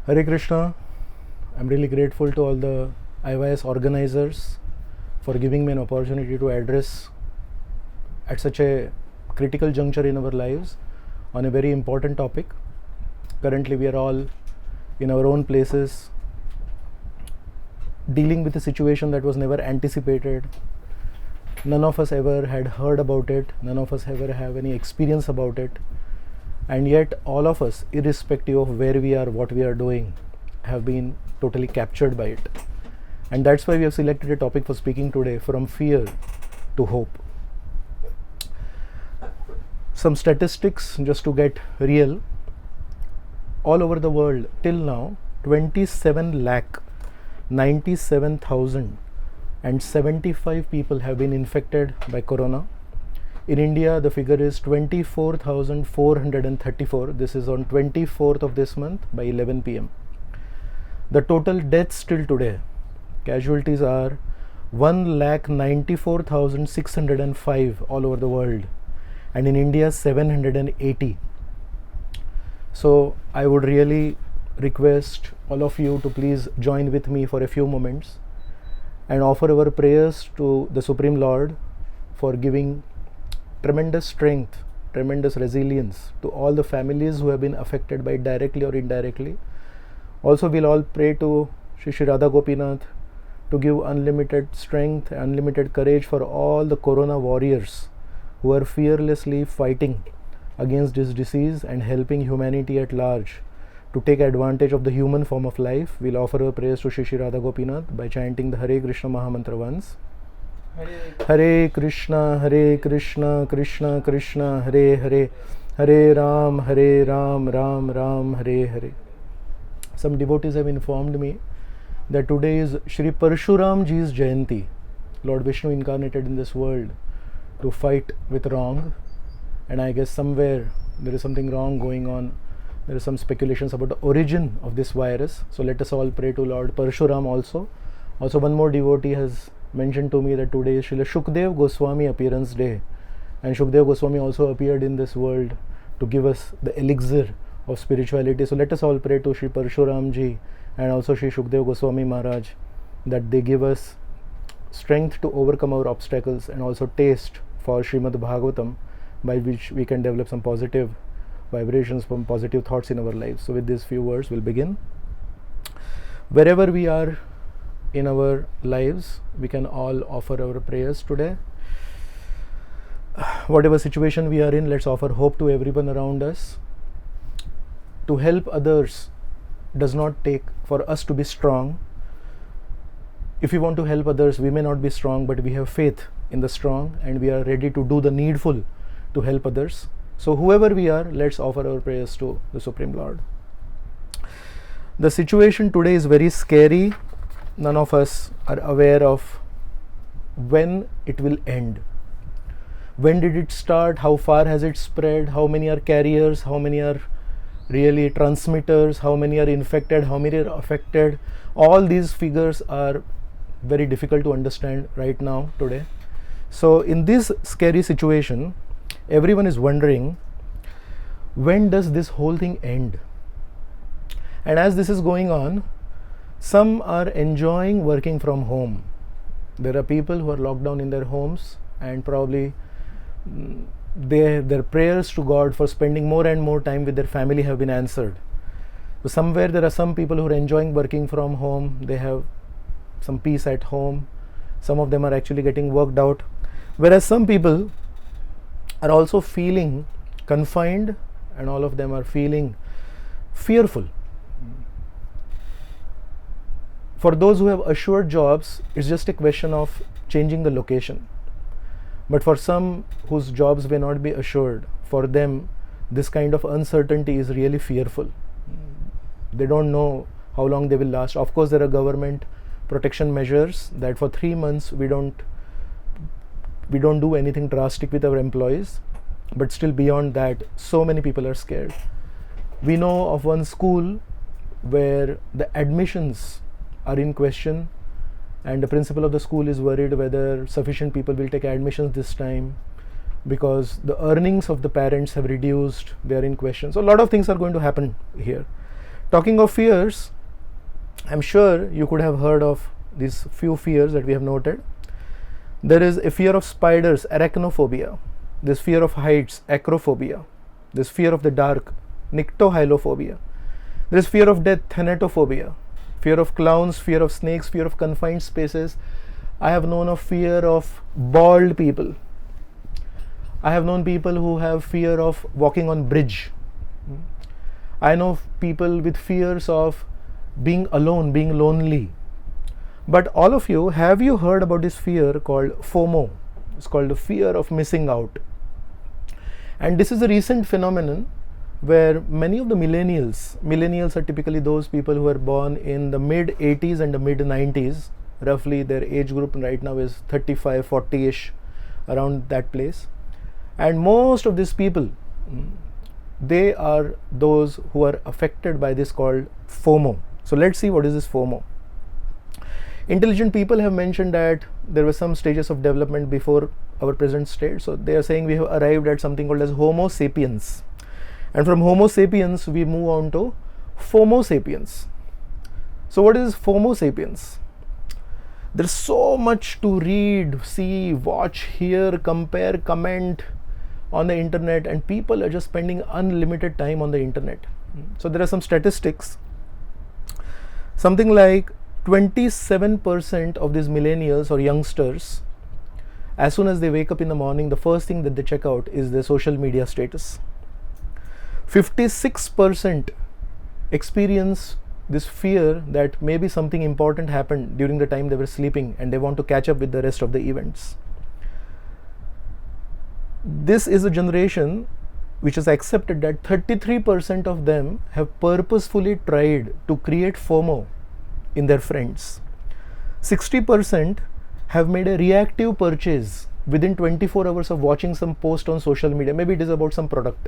Hare Krishna. I'm really grateful to all the IYS organizers for giving me an opportunity to address at such a critical juncture in our lives on a very important topic. Currently, we are all in our own places dealing with a situation that was never anticipated. None of us ever had heard about it, none of us ever have any experience about it, and yet all of us, irrespective of where we are, what we are doing, have been totally captured by it. And that's why we have selected a topic for speaking today: from fear to hope. Some statistics just to get real. All over the world till now, 27 lakh 97,075 people have been infected by corona. In India, the figure is 24,434. This is on 24th of this month by 11 p.m. The total deaths till today, casualties are 1,94,605 all over the world, and in India 780. So I would really request all of you to please join with me for a few moments and offer our prayers to the Supreme Lord for giving tremendous strength, tremendous resilience to all the families who have been affected by it directly or indirectly. Also, we'll all pray to Shri Radha Gopinath to give unlimited strength, unlimited courage for all the corona warriors who are fearlessly fighting against this disease and helping humanity at large to take advantage of the human form of life. We'll offer our prayers to Shri Radha Gopinath by chanting the Hare Krishna Mahamantra once. Hare Krishna, Krishna Krishna, Hare Hare, Hare Ram, Ram Ram, Hare Hare. Some devotees have informed me that today is Shri Parshuram Ji's Jayanti. Lord Vishnu incarnated in this world to fight with wrong, and I guess somewhere there is something wrong going on. There are some speculations about the origin of this virus. So let us all pray to Lord Parshuram also. Also, one more devotee has mentioned to me that today is Srila Shukdev Goswami appearance day, and Shukdev Goswami also appeared in this world to give us the elixir of spirituality. So let us all pray to Shri Parshuram Ji and also Shri Shukdev Goswami Maharaj that they give us strength to overcome our obstacles and also taste for Srimad Bhagavatam, by which we can develop some positive vibrations, from positive thoughts in our lives. So with these few words, we'll begin. Wherever we are in our lives, we can all offer our prayers today. Whatever situation we are in, let's offer hope to everyone around us. To help others does not take for us to be strong. If we want to help others, we may not be strong, but we have faith in the strong and we are ready to do the needful to help others. So whoever we are, let's offer our prayers to the Supreme Lord. The situation today is very scary. None of us are aware of when it will end. When did it start? How far has it spread? How many are carriers? How many are really transmitters? How many are infected? How many are affected? All these figures are very difficult to understand right now today. So in this scary situation, everyone is wondering, when does this whole thing end? And as this is going on, some are enjoying working from home. There are people who are locked down in their homes, and probably their prayers to God for spending more and more time with their family have been answered. So somewhere there are some people who are enjoying working from home. They have some peace at home. Some of them are actually getting worked out. Whereas some people are also feeling confined, and all of them are feeling fearful. For those who have assured jobs, it's just a question of changing the location. But for some whose jobs may not be assured, for them this kind of uncertainty is really fearful. They don't know how long they will last. Of course, there are government protection measures that for 3 months we don't do anything drastic with our employees, but still beyond that, so many people are scared. We know of one school where the admissions are in question, and the principal of the school is worried whether sufficient people will take admissions this time, because the earnings of the parents have reduced, they are in question. So a lot of things are going to happen here. Talking of fears, I'm sure you could have heard of these few fears that we have noted. There is a fear of spiders, arachnophobia. This fear of heights, acrophobia. This fear of the dark, nyctohylophobia. There is fear of death, thanatophobia. Fear of clowns, fear of snakes, fear of confined spaces. I have known of fear of bald people. I have known people who have fear of walking on bridge. I know people with fears of being alone, being lonely. But all of you, have you heard about this fear called FOMO? It's called the fear of missing out. And this is a recent phenomenon where many of the millennials are typically those people who are born in the mid 80s and the mid 90s. Roughly their age group right now is 35, 40-ish, around that place. And most of these people, they are those who are affected by this called FOMO. So let's see what is this FOMO. Intelligent people have mentioned that there were some stages of development before our present state. So they are saying we have arrived at something called as Homo sapiens. And from Homo sapiens, we move on to FOMO sapiens. So what is FOMO sapiens? There's so much to read, see, watch, hear, compare, comment on the internet, and people are just spending unlimited time on the internet. So there are some statistics. Something like 27% of these millennials or youngsters, as soon as they wake up in the morning, the first thing that they check out is their social media status. 56% experience this fear that maybe something important happened during the time they were sleeping and they want to catch up with the rest of the events. This is a generation which has accepted that 33% of them have purposefully tried to create FOMO in their friends. 60% have made a reactive purchase within 24 hours of watching some post on social media. Maybe it is about some product,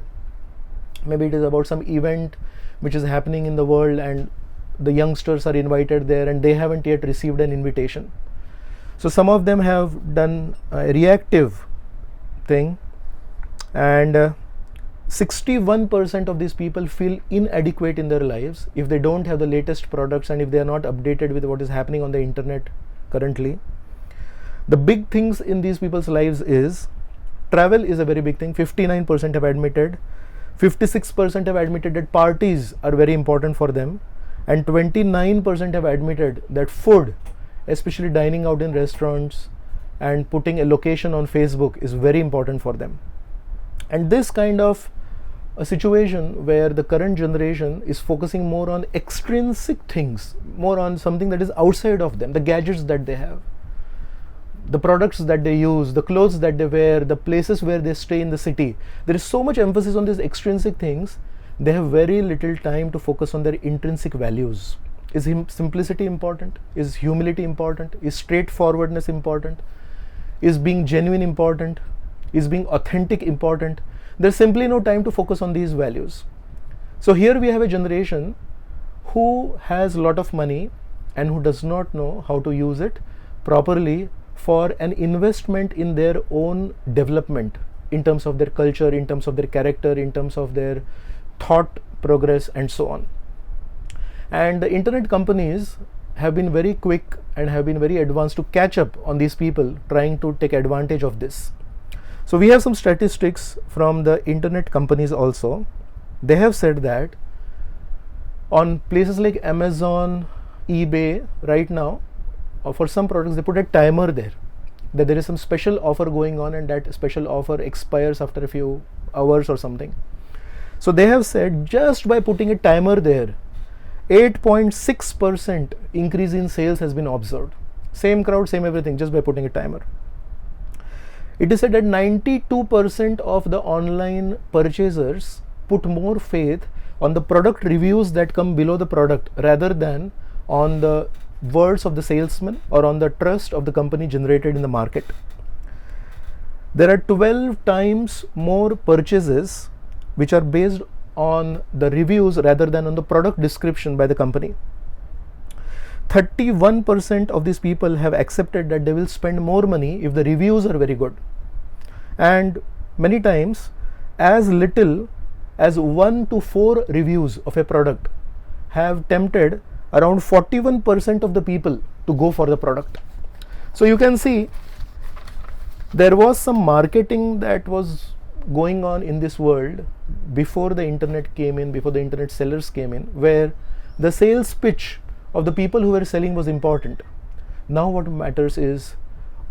maybe it is about some event which is happening in the world and the youngsters are invited there and they haven't yet received an invitation. So some of them have done a reactive thing, and 61% of these people feel inadequate in their lives if they don't have the latest products and if they are not updated with what is happening on the internet currently. The big things in these people's lives is travel is a very big thing. 59% have admitted, 56% have admitted that parties are very important for them, and 29% have admitted that food, especially dining out in restaurants and putting a location on Facebook, is very important for them. And this kind of a situation where the current generation is focusing more on extrinsic things, more on something that is outside of them, the gadgets that they have, the products that they use, the clothes that they wear, the places where they stay in the city. There is so much emphasis on these extrinsic things, they have very little time to focus on their intrinsic values. Is simplicity important? Is humility important? Is straightforwardness important? Is being genuine important? Is being authentic important? There's simply no time to focus on these values. So here we have a generation who has a lot of money and who does not know how to use it properly for an investment in their own development, in terms of their culture, in terms of their character, in terms of their thought progress, and so on. And the internet companies have been very quick and have been very advanced to catch up on these people trying to take advantage of this. So we have some statistics from the internet companies also. They have said that on places like Amazon, eBay, right now, for some products they put a timer there, that there is some special offer going on and that special offer expires after a few hours or something. So they have said just by putting a timer there, 8.6% increase in sales has been observed. Same crowd, same everything, just by putting a timer. It is said that 92% of the online purchasers put more faith on the product reviews that come below the product rather than on the words of the salesman or on the trust of the company generated in the market. There are 12 times more purchases which are based on the reviews rather than on the product description by the company. 31% of these people have accepted that they will spend more money if the reviews are very good. And many times as little as 1 to 4 reviews of a product have tempted around 41% of the people to go for the product. So you can see there was some marketing that was going on in this world before the internet came in, before the internet sellers came in, where the sales pitch of the people who were selling was important. Now what matters is,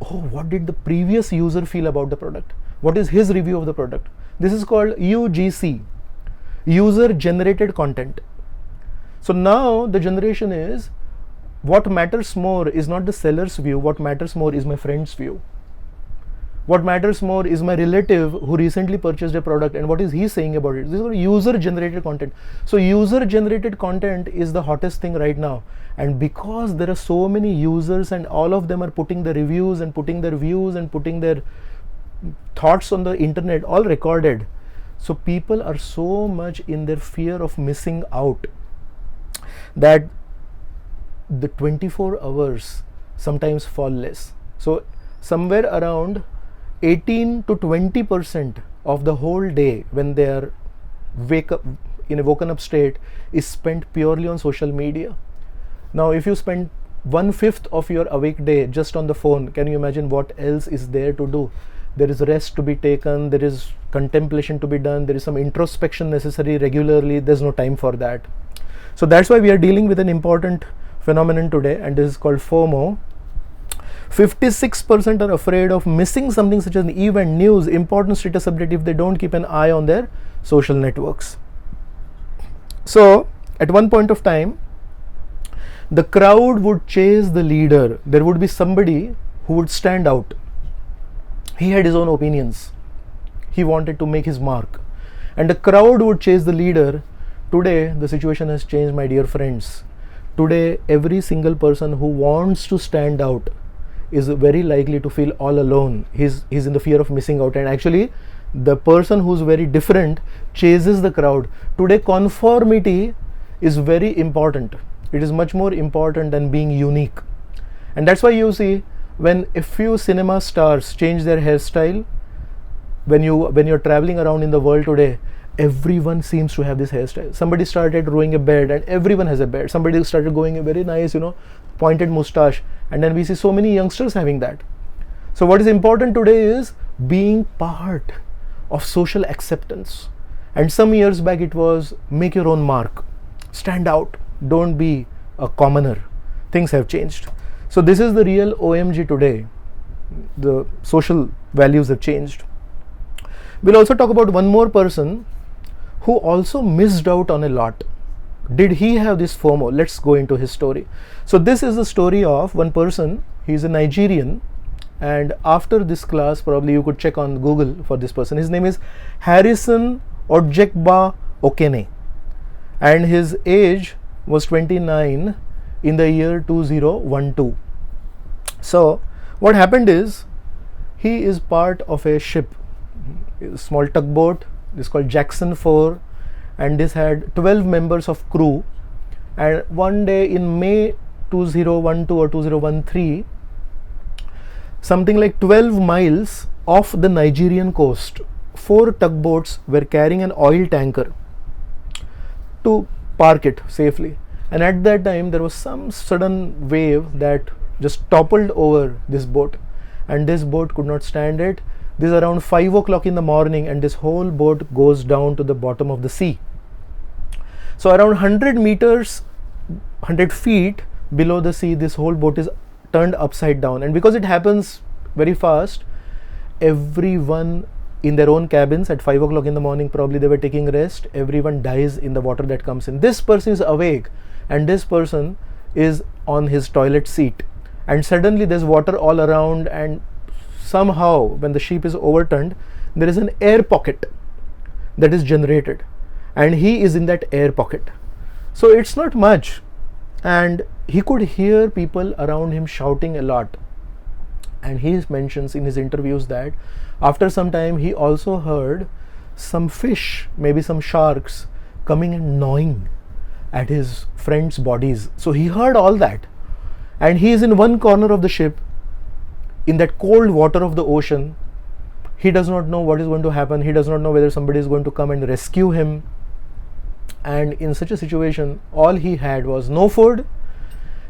oh, what did the previous user feel about the product? What is his review of the product? This is called UGC, user generated content. So now the generation is, what matters more is not the seller's view, what matters more is my friend's view. What matters more is my relative who recently purchased a product and what is he saying about it. This is called user generated content. So user generated content is the hottest thing right now. And because there are so many users and all of them are putting the reviews and putting their views and putting their thoughts on the internet, all recorded. So people are so much in their fear of missing out that the 24 hours sometimes fall less. So somewhere around 18 to 20% of the whole day when they are in a woken up state is spent purely on social media. Now if you spend 1/5 of your awake day just on the phone, can you imagine what else is there to do? There is rest to be taken, there is contemplation to be done, there is some introspection necessary regularly. There's no time for that. So that's why we are dealing with an important phenomenon today, and this is called FOMO. 56% are afraid of missing something such as an event, news, important status update if they don't keep an eye on their social networks. So at one point of time, the crowd would chase the leader. There would be somebody who would stand out. He had his own opinions. He wanted to make his mark. And the crowd would chase the leader. Today, the situation has changed, my dear friends. Today, every single person who wants to stand out is very likely to feel all alone. He's in the fear of missing out, and actually the person who's very different chases the crowd. Today conformity is very important. It is much more important than being unique. And that's why you see when a few cinema stars change their hairstyle, when you're traveling around in the world today, everyone seems to have this hairstyle. Somebody started growing a beard and everyone has a beard. Somebody started going a very nice, pointed mustache, and then we see so many youngsters having that. So what is important today is being part of social acceptance. And some years back it was make your own mark, stand out, don't be a commoner. Things have changed. So this is the real OMG today. The social values have changed. We'll also talk about one more person who also missed out on a lot. Did he have this FOMO? Let's go into his story. So this is the story of one person. He's a Nigerian, and after this class probably you could check on Google for this person. His name is Harrison Ojekba Okene, and his age was 29 in the year 2012. So what happened is, he is part of a ship, a small tugboat. This is called Jackson 4, and this had 12 members of crew. And one day in May 2012 or 2013, something like 12 miles off the Nigerian coast, 4 tugboats were carrying an oil tanker to park it safely. And at that time there was some sudden wave that just toppled over this boat, and this boat could not stand it. This is around 5 o'clock in the morning, and this whole boat goes down to the bottom of the sea. So around 100 meters, 100 feet below the sea, this whole boat is turned upside down. And because it happens very fast, everyone in their own cabins at 5 o'clock in the morning, probably they were taking rest, everyone dies in the water that comes in. This person is awake, and this person is on his toilet seat, and suddenly there's water all around, and somehow when the ship is overturned, there is an air pocket that is generated, and he is in that air pocket. So it's not much, and he could hear people around him shouting a lot. And he mentions in his interviews that after some time he also heard some fish, maybe some sharks, coming and gnawing at his friends' bodies. So he heard all that, and he is in one corner of the ship in that cold water of the ocean. He does not know what is going to happen. He does not know whether somebody is going to come and rescue him. and in such a situation, all he had was no food.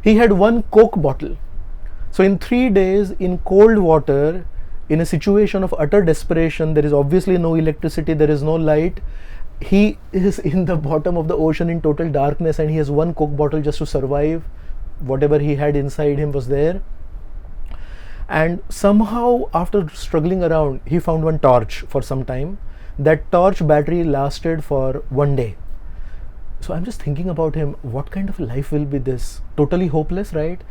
He had one Coke bottle. So in 3 days in cold water, in a situation of utter desperation, there is obviously no electricity, there is no light. He is in the bottom of the ocean in total darkness, and he has one Coke bottle just to survive. Whatever he had inside him was there. And somehow, after struggling around, he found one torch for some time. That torch battery lasted for 1 day. So I'm just thinking about him, what kind of life will be this? Totally hopeless, right?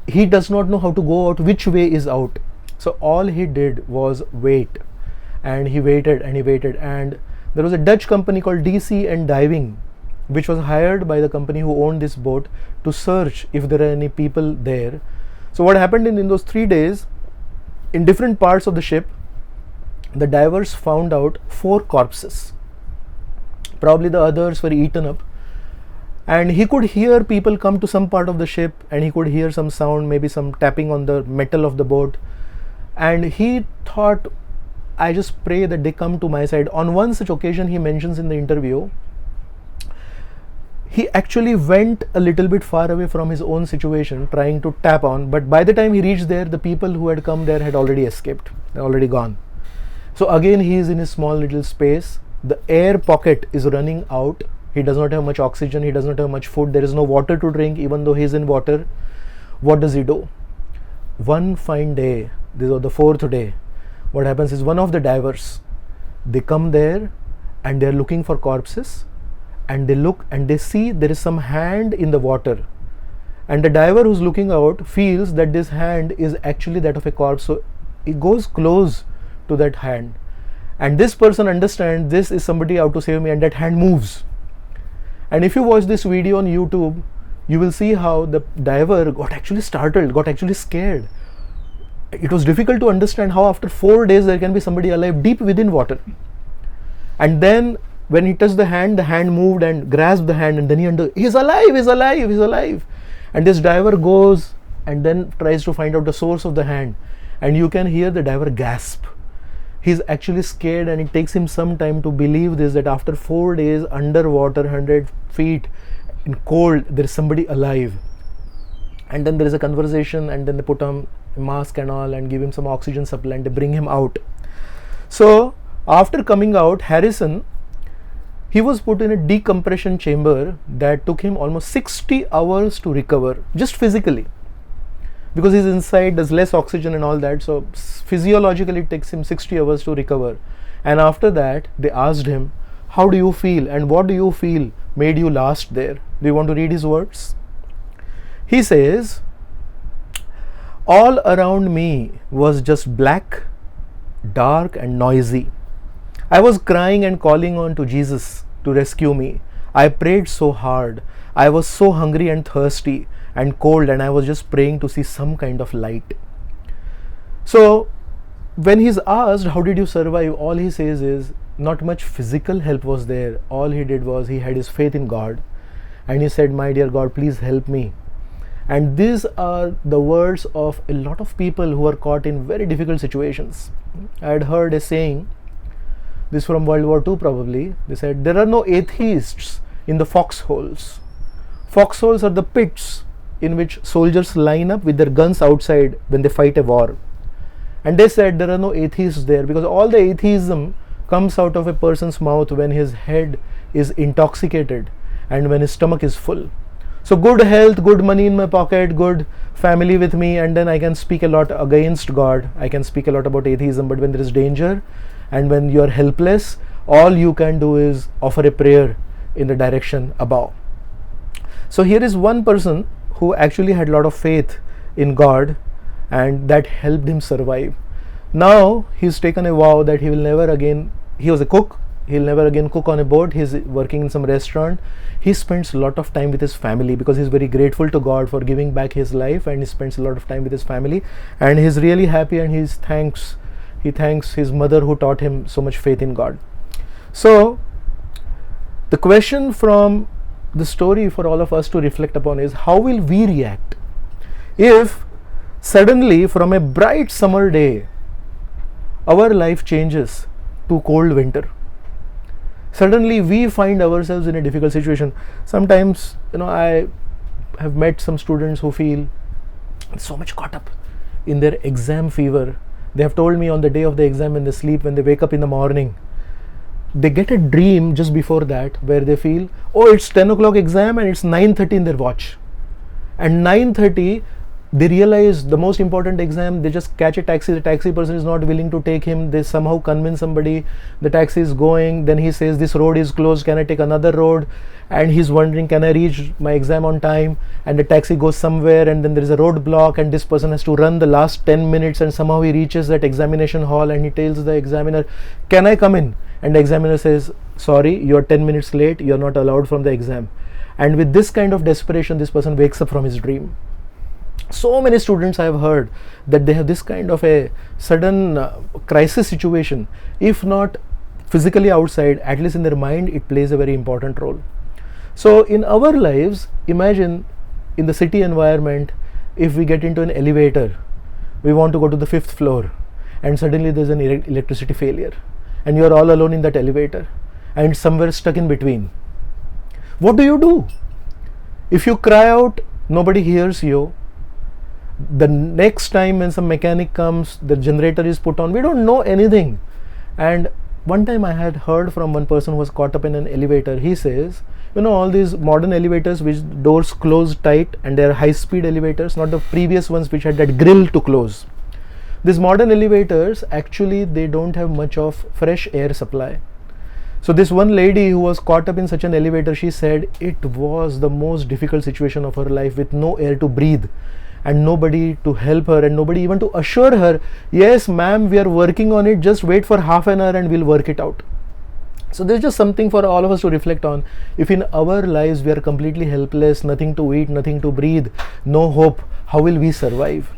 He does not know how to go out, which way is out. So all he did was wait, and he waited and he waited, and there was a Dutch company called DC and Diving, which was hired by the company who owned this boat to search if there are any people there. So what happened in those 3 days, in different parts of the ship, the divers found out 4 corpses. Probably the others were eaten up. And he could hear people come to some part of the ship, and he could hear some sound, maybe some tapping on the metal of the boat. And he thought, I just pray that they come to my side. On one such occasion, he mentions in the interview, he actually went a little bit far away from his own situation, trying to tap on, but by the time he reached there, the people who had come there had already escaped. They're already gone. So again, he is in his small little space. The air pocket is running out. He does not have much oxygen. He does not have much food. There is no water to drink, even though he is in water. What does he do? One fine day, this was the 4th day, what happens is one of the divers, they come there and they are looking for corpses, and they look and they see there is some hand in the water, and the diver who's looking out feels that this hand is actually that of a corpse. So he goes close to that hand, and this person understands this is somebody out to save me, and that hand moves. And if you watch this video on YouTube, you will see how the diver got actually startled, got actually scared. It was difficult to understand how after 4 days there can be somebody alive deep within water. And then when he touched the hand moved and grasped the hand, and then he's alive, he's alive, he's alive. And this diver goes and then tries to find out the source of the hand, and you can hear the diver gasp. He's actually scared, and it takes him some time to believe this, that after 4 days underwater, 100 feet in cold, there is somebody alive. And then there is a conversation, and then they put on a mask and all and give him some oxygen supply, and they bring him out. So after coming out, Harrison, he was put in a decompression chamber that took him almost 60 hours to recover, just physically, because he's inside, there's less oxygen and all that. So physiologically it takes him 60 hours to recover. And after that they asked him, how do you feel and what do you feel made you last there? Do you want to read his words? He says, all around me was just black, dark and noisy. I was crying and calling on to Jesus to rescue me. I prayed so hard. I was so hungry and thirsty and cold, and I was just praying to see some kind of light. So when he's asked, how did you survive? All he says is, not much physical help was there. All he did was he had his faith in God, and he said, my dear God, please help me. And these are the words of a lot of people who are caught in very difficult situations. I had heard a saying, this from World War II probably. They said, there are no atheists in the foxholes. Foxholes are the pits in which soldiers line up with their guns outside when they fight a war. And they said there are no atheists there, because all the atheism comes out of a person's mouth when his head is intoxicated and when his stomach is full. So good health, good money in my pocket, good family with me, and then I can speak a lot against God. I can speak a lot about atheism, but when there is danger and when you are helpless, all you can do is offer a prayer in the direction above. So here is one person who actually had a lot of faith in God, and that helped him survive. Now he's taken a vow that he will never again, he was a cook, he'll never again cook on a boat. He's working in some restaurant. He spends a lot of time with his family because he's very grateful to God for giving back his life, and he spends a lot of time with his family, and he's really happy, and he thanks his mother who taught him so much faith in God. So the question from the story for all of us to reflect upon is, how will we react if suddenly from a bright summer day our life changes to cold winter? Suddenly we find ourselves in a difficult situation. Sometimes, I have met some students who feel so much caught up in their exam fever. They have told me on the day of the exam, when they sleep, when they wake up in the morning, they get a dream just before that where they feel, oh, it's 10 o'clock exam and it's 9:30 in their watch. And 9:30, they realize the most important exam, they just catch a taxi, the taxi person is not willing to take him, they somehow convince somebody, the taxi is going, then he says, this road is closed, can I take another road? And he's wondering, can I reach my exam on time? And the taxi goes somewhere, and then there is a roadblock, and this person has to run the last 10 minutes, and somehow he reaches that examination hall, and he tells the examiner, can I come in? And the examiner says, sorry, you're 10 minutes late, you're not allowed from the exam. And with this kind of desperation, this person wakes up from his dream. So many students I have heard that they have this kind of a sudden crisis situation. If not physically outside, at least in their mind, it plays a very important role. So in our lives, imagine in the city environment, if we get into an elevator, we want to go to the 5th floor, and suddenly there's an electricity failure, and you're all alone in that elevator, and somewhere stuck in between. What do? If you cry out, nobody hears you. The next time when some mechanic comes, the generator is put on, we don't know anything. And one time I had heard from one person who was caught up in an elevator. He says, all these modern elevators which doors close tight, and they are high speed elevators, not the previous ones which had that grill to close. These modern elevators, actually they don't have much of fresh air supply. So this one lady who was caught up in such an elevator, she said it was the most difficult situation of her life, with no air to breathe, and nobody to help her, and nobody even to assure her, yes ma'am, we are working on it, just wait for half an hour and we'll work it out. So there's just something for all of us to reflect on. If in our lives we are completely helpless, nothing to eat, nothing to breathe, no hope, how will we survive?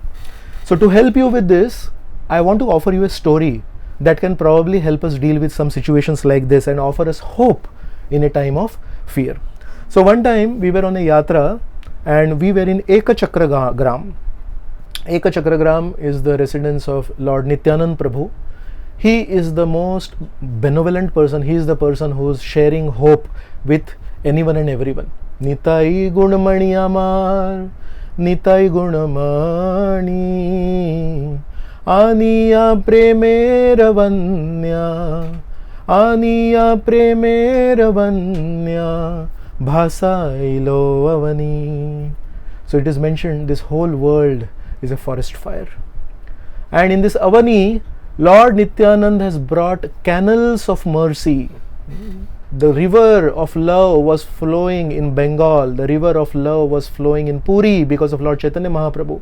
So to help you with this, I want to offer you a story that can probably help us deal with some situations like this and offer us hope in a time of fear. So one time we were on a yatra, and we were in Ekachakragram. Ekachakragram is the residence of Lord Nityanand Prabhu. He is the most benevolent person. He is the person who is sharing hope with anyone and everyone. Nitai gunamani amar, Nitai gunamani, Aniya premeravanya, Aniya premeravanya, Bhasailo avani. So it is mentioned this whole world is a forest fire. And in this avani, Lord Nityanand has brought canals of mercy. The river of love was flowing in Bengal. The river of love was flowing in Puri because of Lord Chaitanya Mahaprabhu.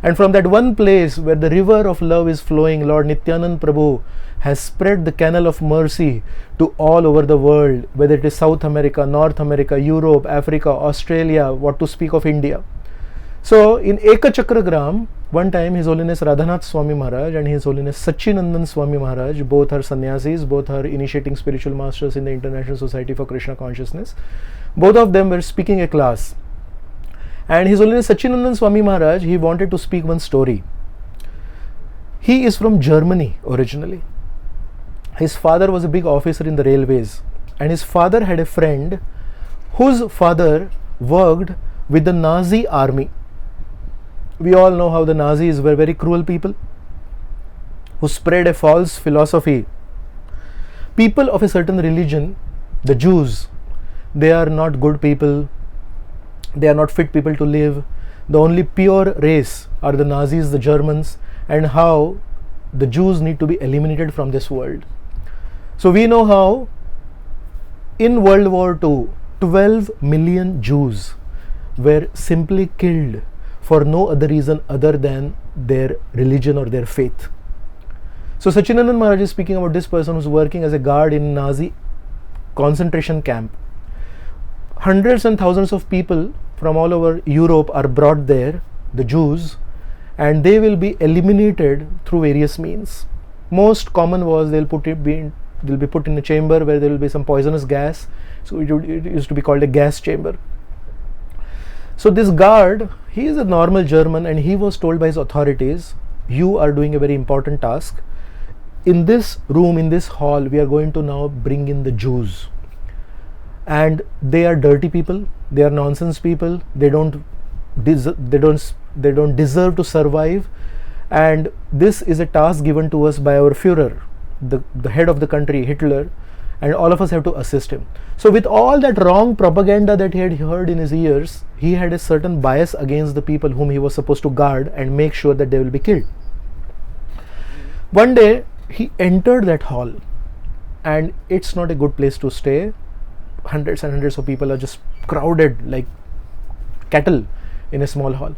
And from that one place where the river of love is flowing, Lord Nityanand Prabhu has spread the canal of mercy to all over the world, whether it is South America, North America, Europe, Africa, Australia, what to speak of India. So in Ekachakragram, one time His Holiness Radhanath Swami Maharaj and His Holiness Sachinandan Swami Maharaj, both are sannyasis, both are initiating spiritual masters in the International Society for Krishna Consciousness. Both of them were speaking a class. And His Holiness Sachinandan Swami Maharaj, he wanted to speak one story. He is from Germany originally. His father was a big officer in the railways, and his father had a friend whose father worked with the Nazi army. We all know how the Nazis were very cruel people who spread a false philosophy. People of a certain religion, the Jews, they are not good people, they are not fit people to live. The only pure race are the Nazis, the Germans, and how the Jews need to be eliminated from this world. So we know how in World War II, 12 million Jews were simply killed for no other reason other than their religion or their faith. So Sachinandan Maharaj is speaking about this person who's working as a guard in Nazi concentration camp. Hundreds and thousands of people from all over Europe are brought there, the Jews, and they will be eliminated through various means. Most common was they'll be put in a chamber where there will be some poisonous gas. So it used to be called a gas chamber. So this guard, he is a normal German, and he was told by his authorities, you are doing a very important task. in this room, in this hall, we are going to now bring in the Jews. And they are dirty people, they are nonsense people, they don't deserve to survive. And this is a task given to us by our Führer, the head of the country, Hitler, and all of us have to assist him. So with all that wrong propaganda that he had heard in his ears, he had a certain bias against the people whom he was supposed to guard and make sure that they will be killed. One day he entered that hall, and it's not a good place to stay. Hundreds and hundreds of people are just crowded like cattle in a small hall.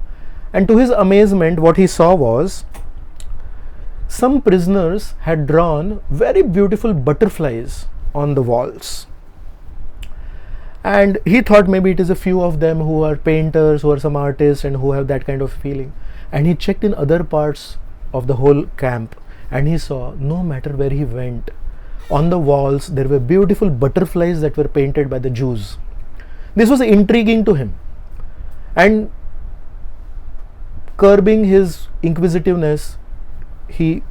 And to his amazement, what he saw was some prisoners had drawn very beautiful butterflies on the walls. And he thought maybe it is a few of them who are painters, who are some artists, and who have that kind of feeling. And he checked in other parts of the whole camp, and he saw no matter where he went, on the walls there were beautiful butterflies that were painted by the Jews. This was intriguing to him, and curbing his inquisitiveness, he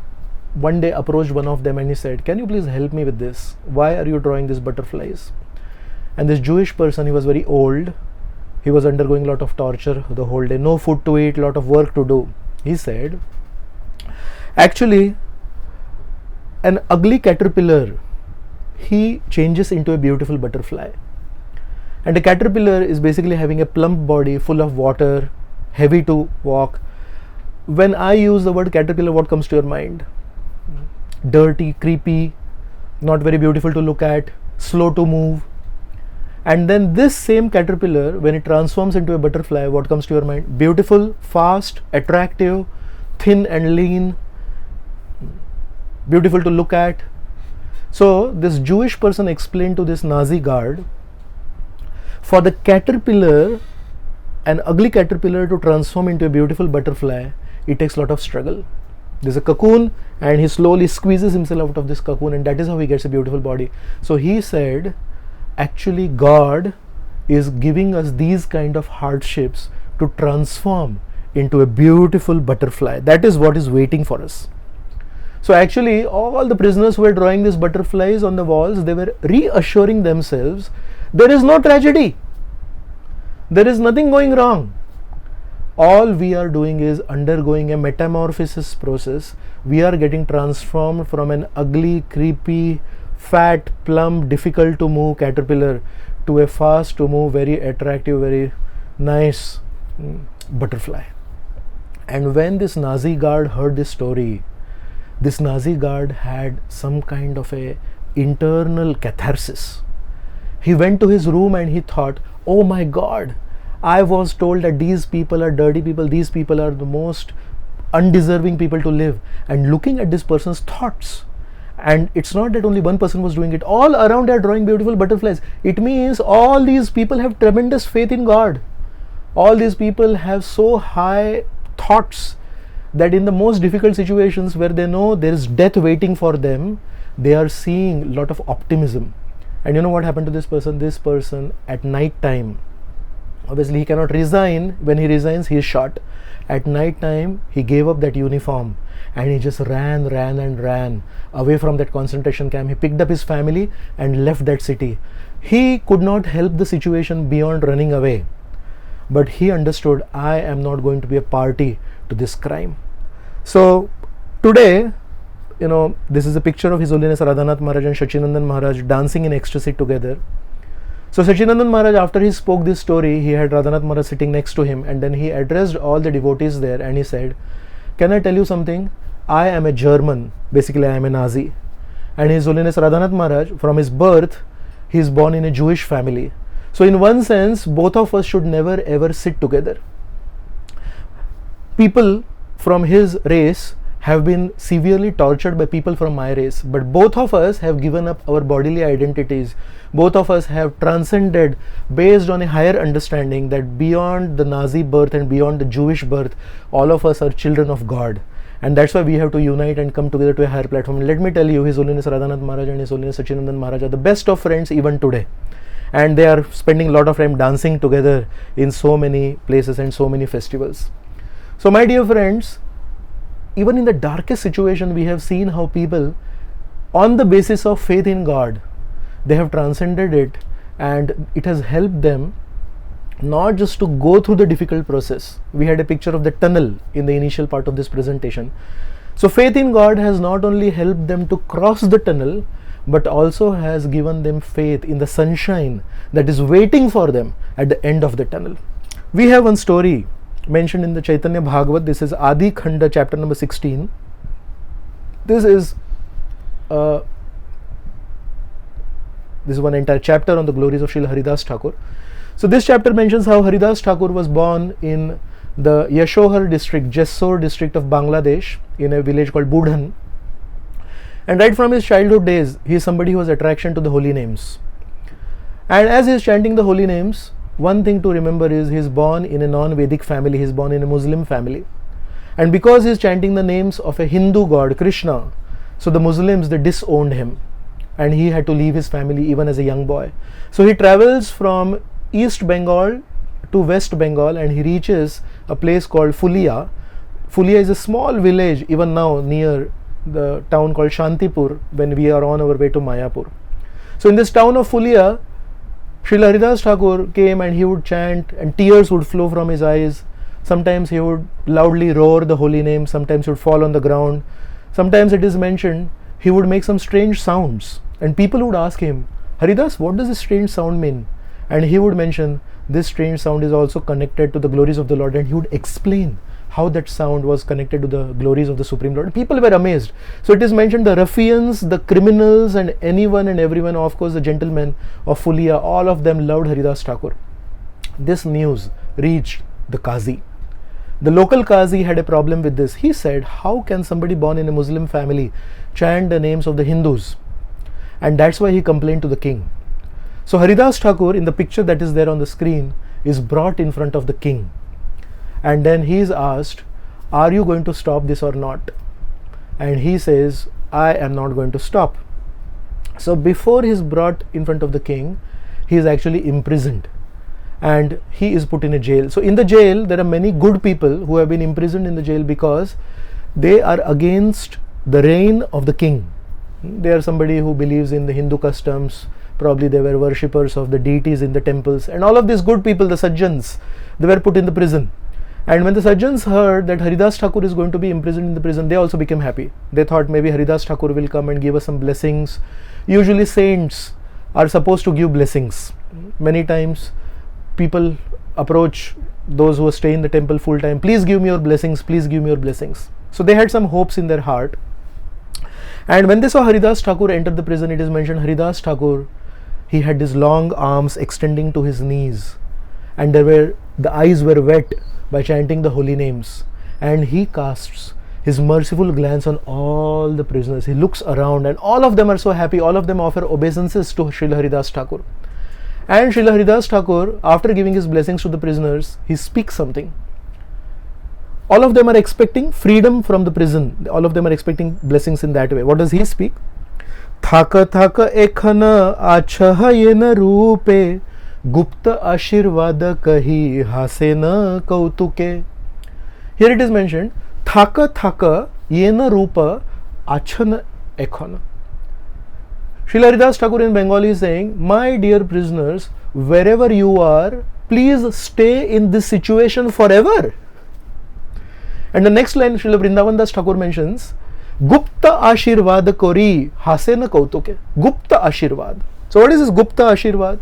one day approached one of them and he said, "Can you please help me with this? Why are you drawing these butterflies?" And this Jewish person, he was very old, he was undergoing a lot of torture the whole day, no food to eat, lot of work to do. He said, actually, an ugly caterpillar, he changes into a beautiful butterfly. And a caterpillar is basically having a plump body full of water, heavy to walk. When I use the word caterpillar, what comes to your mind? Dirty, creepy, not very beautiful to look at, slow to move. And then this same caterpillar, when it transforms into a butterfly, what comes to your mind? Beautiful, fast, attractive, thin and lean, beautiful to look at. So this Jewish person explained to this Nazi guard, for the caterpillar, an ugly caterpillar, to transform into a beautiful butterfly, it takes a lot of struggle. There's a cocoon and he slowly squeezes himself out of this cocoon, and that is how he gets a beautiful body. So he said, actually God is giving us these kind of hardships to transform into a beautiful butterfly. That is what is waiting for us. So actually all the prisoners who were drawing these butterflies on the walls, they were reassuring themselves, there is no tragedy, there is nothing going wrong. All we are doing is undergoing a metamorphosis process. We are getting transformed from an ugly, creepy, fat, plump, difficult to move caterpillar to a fast to move, very attractive, very nice butterfly. And when this Nazi guard heard this story, this Nazi guard had some kind of a internal catharsis. He went to his room and he thought, oh my God, I was told that these people are dirty people, these people are the most undeserving people to live. And looking at this person's thoughts, and it's not that only one person was doing it, all around are drawing beautiful butterflies. It means all these people have tremendous faith in God. All these people have so high thoughts that in the most difficult situations where they know there is death waiting for them, they are seeing a lot of optimism. And you know what happened to this person? This person at night time, obviously he cannot resign. When he resigns, he is shot. At night time, he gave up that uniform and he just ran away from that concentration camp. He picked up his family and left that city. He could not help the situation beyond running away, but he understood, I am not going to be a party to this crime. So today, you know, this is a picture of His Holiness Radhanath Maharaj and Sachinandan Maharaj dancing in ecstasy together. So Sachinandan Maharaj, after he spoke this story, he had Radhanath Maharaj sitting next to him, and then he addressed all the devotees there and he said, can I tell you something? I am a German, basically I am a Nazi. And His Holiness Radhanath Maharaj, from his birth, he is born in a Jewish family. So in one sense, both of us should never ever sit together. People from his race have been severely tortured by people from my race, but both of us have given up our bodily identities. Both of us have transcended based on a higher understanding that beyond the Nazi birth and beyond the Jewish birth, all of us are children of God. And that's why we have to unite and come together to a higher platform. And let me tell you, His Holiness Radhanath Maharaj and His Holiness Sachinandan Maharaj are the best of friends even today. And they are spending a lot of time dancing together in so many places and so many festivals. So my dear friends, even in the darkest situation, we have seen how people, on the basis of faith in God, they have transcended it, and it has helped them not just to go through the difficult process. We had a picture of the tunnel in the initial part of this presentation. So faith in God has not only helped them to cross the tunnel, but also has given them faith in the sunshine that is waiting for them at the end of the tunnel. We have one story mentioned in the Chaitanya Bhagavat. This is Adi Khanda, chapter number 16. This is one entire chapter on the glories of Srila Haridas Thakur. So this chapter mentions how Haridas Thakur was born in the Yashohar district, Jessore district of Bangladesh, in a village called Budhan. And right from his childhood days, he is somebody who has attraction to the holy names. And as he is chanting the holy names, one thing to remember is he is born in a non-Vedic family, he is born in a Muslim family. And because he is chanting the names of a Hindu god, Krishna, so the Muslims, they disowned him. And he had to leave his family even as a young boy. So he travels from East Bengal to West Bengal, and he reaches a place called Fulia. Fulia is a small village even now near the town called Shantipur when we are on our way to Mayapur. So in this town of Fulia, Srila Haridas Thakur came and he would chant, and tears would flow from his eyes. Sometimes he would loudly roar the holy name, sometimes he would fall on the ground. Sometimes it is mentioned he would make some strange sounds, and people would ask him, Haridas, what does this strange sound mean? And he would mention, this strange sound is also connected to the glories of the Lord, and he would explain how that sound was connected to the glories of the Supreme Lord. People were amazed. So it is mentioned the ruffians, the criminals, and anyone and everyone, of course the gentlemen of Fulia, all of them loved Haridas Thakur. This news reached the Qazi. The local Qazi had a problem with this. He said, how can somebody born in a Muslim family chant the names of the Hindus? And that's why he complained to the king. So Haridas Thakur, in the picture that is there on the screen, is brought in front of the king. And then he is asked, are you going to stop this or not? And he says, I am not going to stop. So before he is brought in front of the king, he is actually imprisoned. And he is put in a jail. So in the jail, there are many good people who have been imprisoned in the jail because they are against the reign of the king. They are somebody who believes in the Hindu customs. Probably they were worshippers of the deities in the temples. And all of these good people, the Sajjans, they were put in the prison. And when the Sajjans heard that Haridas Thakur is going to be imprisoned in the prison, they also became happy. They thought maybe Haridas Thakur will come and give us some blessings. Usually saints are supposed to give blessings. Many times people approach those who stay in the temple full time, please give me your blessings, please give me your blessings. So they had some hopes in their heart. And when they saw Haridas Thakur enter the prison, it is mentioned Haridas Thakur, he had his long arms extending to his knees, and the eyes were wet by chanting the holy names, and he casts his merciful glance on all the prisoners. He looks around and all of them are so happy, all of them offer obeisances to Srila Haridas Thakur. And Srila Haridas Thakur, after giving his blessings to the prisoners, he speaks something. All of them are expecting freedom from the prison. All of them are expecting blessings in that way. What does he speak? Thaka thaka ekhana achha yena roope gupta ashirvada kahi hasena kautuke. Here it is mentioned, thaka thaka yena rupa achana ekhana. Srila Haridas Thakur in Bengali is saying, my dear prisoners, wherever you are, please stay in this situation forever. And the next line Srila Vrindavan Das Thakur mentions, Gupta Ashirvad Kori Hasena Kautuke. Gupta Ashirvad. So what is this Gupta Ashirvad?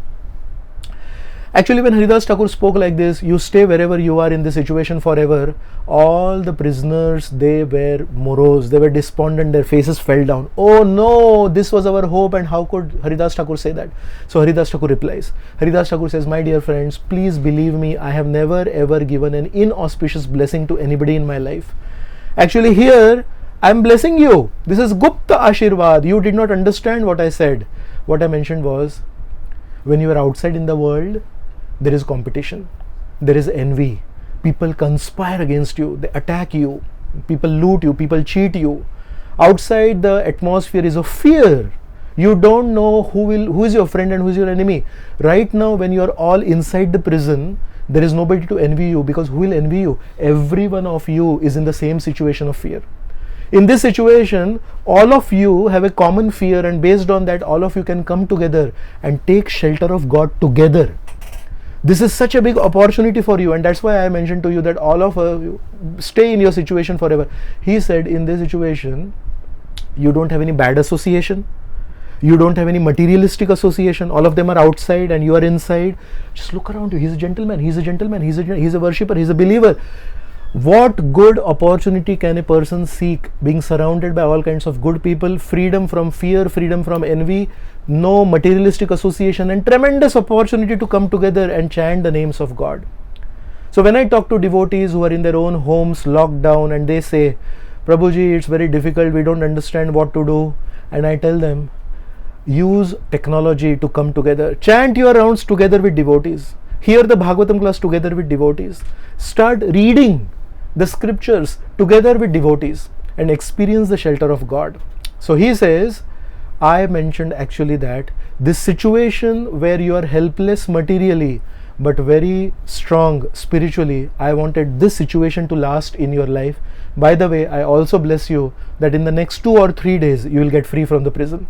Actually, when Haridas Thakur spoke like this, you stay wherever you are in this situation forever, all the prisoners, they were morose, they were despondent, their faces fell down. Oh no, this was our hope, and how could Haridas Thakur say that? So Haridas Thakur replies. Haridas Thakur says, my dear friends, please believe me, I have never ever given an inauspicious blessing to anybody in my life. Actually here, I am blessing you. This is Gupta Ashirvad. You did not understand what I said. What I mentioned was, when you are outside in the world, there is competition, there is envy, people conspire against you, they attack you, people loot you, people cheat you. Outside, the atmosphere is of fear. You don't know who is your friend and who is your enemy. Right now, when you are all inside the prison, there is nobody to envy you, because who will envy you? Every one of you is in the same situation of fear. In this situation, all of you have a common fear, and based on that, all of you can come together and take shelter of God together. This is such a big opportunity for you, and that's why I mentioned to you that all of you stay in your situation forever. He said, in this situation, you don't have any bad association, you don't have any materialistic association. All of them are outside and you are inside. Just look around you. He's a gentleman, he's a gentleman, he's a worshipper, he's a believer. What good opportunity can a person seek being surrounded by all kinds of good people, freedom from fear, freedom from envy, no materialistic association, and tremendous opportunity to come together and chant the names of God. So when I talk to devotees who are in their own homes locked down and they say, Prabhuji, it's very difficult, we don't understand what to do, and I tell them, use technology to come together. Chant your rounds together with devotees. Hear the Bhagavatam class together with devotees. Start reading the scriptures together with devotees and experience the shelter of God. So he says, I mentioned actually that this situation where you are helpless materially but very strong spiritually, I wanted this situation to last in your life. By the way, I also bless you that in the next 2 or 3 days you will get free from the prison.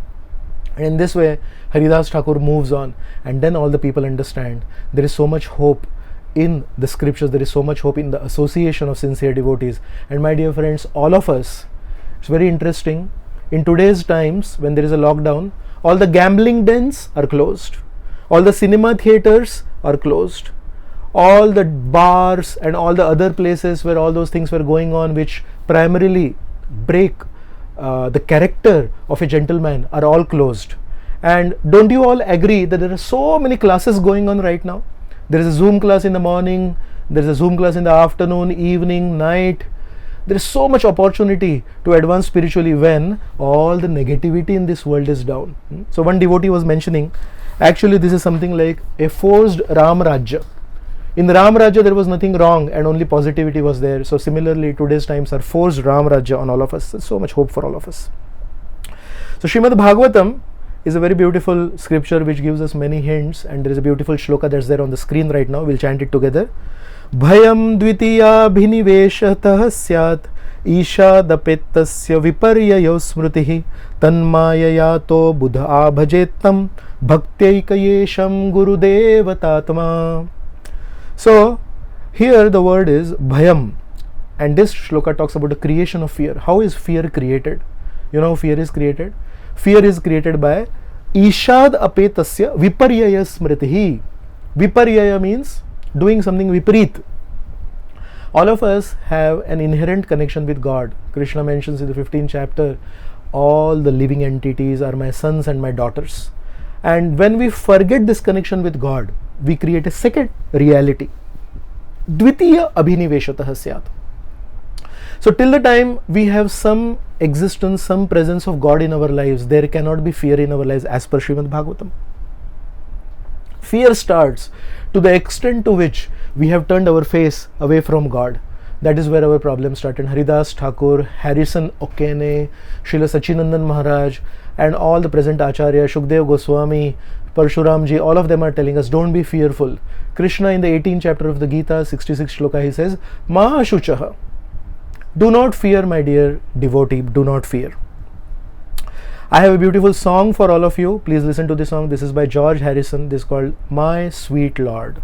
And in this way, Haridas Thakur moves on, and then all the people understand there is so much hope in the scriptures, there is so much hope in the association of sincere devotees. And my dear friends, all of us, it's very interesting, in today's times when there is a lockdown, all the gambling dens are closed, all the cinema theaters are closed, all the bars and all the other places where all those things were going on which primarily break the character of a gentleman are all closed. And don't you all agree that there are so many classes going on right now? There is a Zoom class in the morning, there is a Zoom class in the afternoon, evening, night. There is so much opportunity to advance spiritually when all the negativity in this world is down. So one devotee was mentioning, actually this is something like a forced Ram Rajya. In the Ram Rajya there was nothing wrong and only positivity was there. So similarly today's times are forced Ram Rajya on all of us. There's so much hope for all of us. So Srimad Bhagavatam is a very beautiful scripture which gives us many hints, and there is a beautiful shloka that's there on the screen right now. We'll chant it together. Bhayam dvitiya bhiniveshatah syat ishadapettasya viparyayo smrutihi tanmayayato buddha bhajettam bhaktyayikayesham gurudevatatma. So here the word is bhayam, and this shloka talks about the creation of fear. How is fear created? You know how fear is created? Fear is created by ishad apetasya viparyaya smritihi. Viparyaya means doing something viparit. All of us have an inherent connection with God. Krishna mentions in the 15th chapter, all the living entities are my sons and my daughters. And when we forget this connection with God, we create a second reality. Dvitiya abhiniveshatah syat. So till the time we have some existence, some presence of God in our lives, there cannot be fear in our lives as per Srimad Bhagavatam. Fear starts to the extent to which we have turned our face away from God. That is where our problem started. Haridas Thakur, Harrison Okene, Srila Sachinandan Maharaj, and all the present Acharya, Shukdev Goswami, Parshuramji, all of them are telling us, don't be fearful. Krishna in the 18th chapter of the Gita, 66th shloka, he says, Ma Shuchaha. Do not fear, my dear devotee, do not fear. I have a beautiful song for all of you. Please listen to this song. This is by George Harrison. This is called My Sweet Lord.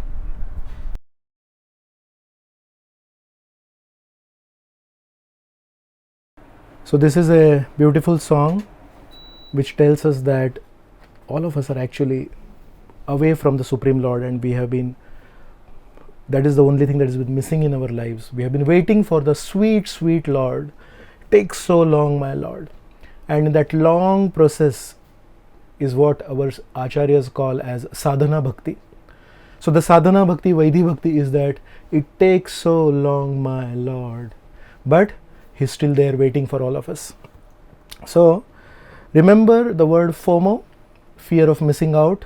So this is a beautiful song which tells us that all of us are actually away from the Supreme Lord, and we have been, that is the only thing that has been missing in our lives. We have been waiting for the sweet, sweet Lord. It takes so long, my Lord. And that long process is what our acharyas call as sadhana bhakti. So the sadhana bhakti, Vaidhi bhakti is that it takes so long, my Lord, but He's still there waiting for all of us. So remember the word FOMO, fear of missing out.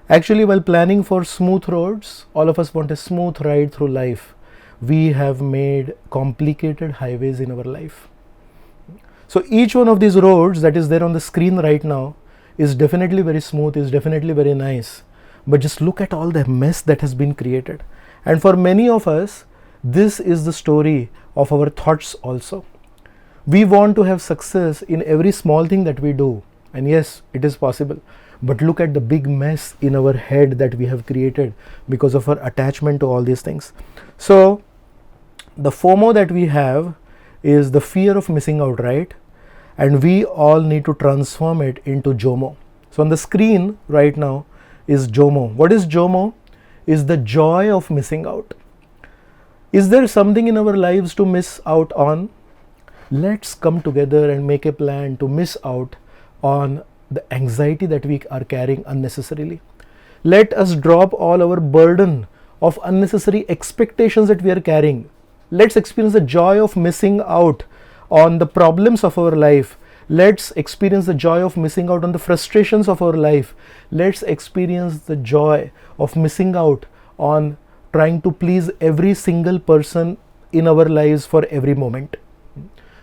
Actually, while planning for smooth roads, all of us want a smooth ride through life. We have made complicated highways in our life. So each one of these roads that is there on the screen right now is definitely very smooth, is definitely very nice. But just look at all the mess that has been created. And for many of us, this is the story of our thoughts also. We want to have success in every small thing that we do, and yes, it is possible. But look at the big mess in our head that we have created because of our attachment to all these things. So the FOMO that we have is the fear of missing out, right? And we all need to transform it into JOMO. So on the screen right now is JOMO. What is JOMO? Is the joy of missing out. Is there something in our lives to miss out on? Let's come together and make a plan to miss out on the anxiety that we are carrying unnecessarily. Let us drop all our burden of unnecessary expectations that we are carrying. Let's experience the joy of missing out on the problems of our life. Let's experience the joy of missing out on the frustrations of our life. Let's experience the joy of missing out on trying to please every single person in our lives for every moment.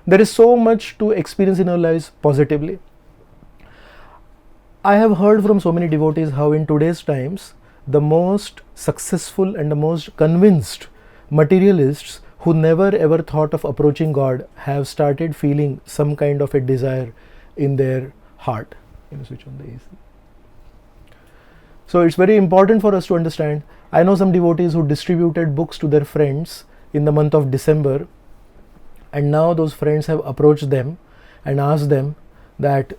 There is so much to experience in our lives positively. I have heard from so many devotees how in today's times, the most successful and the most convinced materialists who never ever thought of approaching God have started feeling some kind of a desire in their heart. Switch on the AC. So it's very important for us to understand. I know some devotees who distributed books to their friends in the month of December, and now those friends have approached them and asked them that,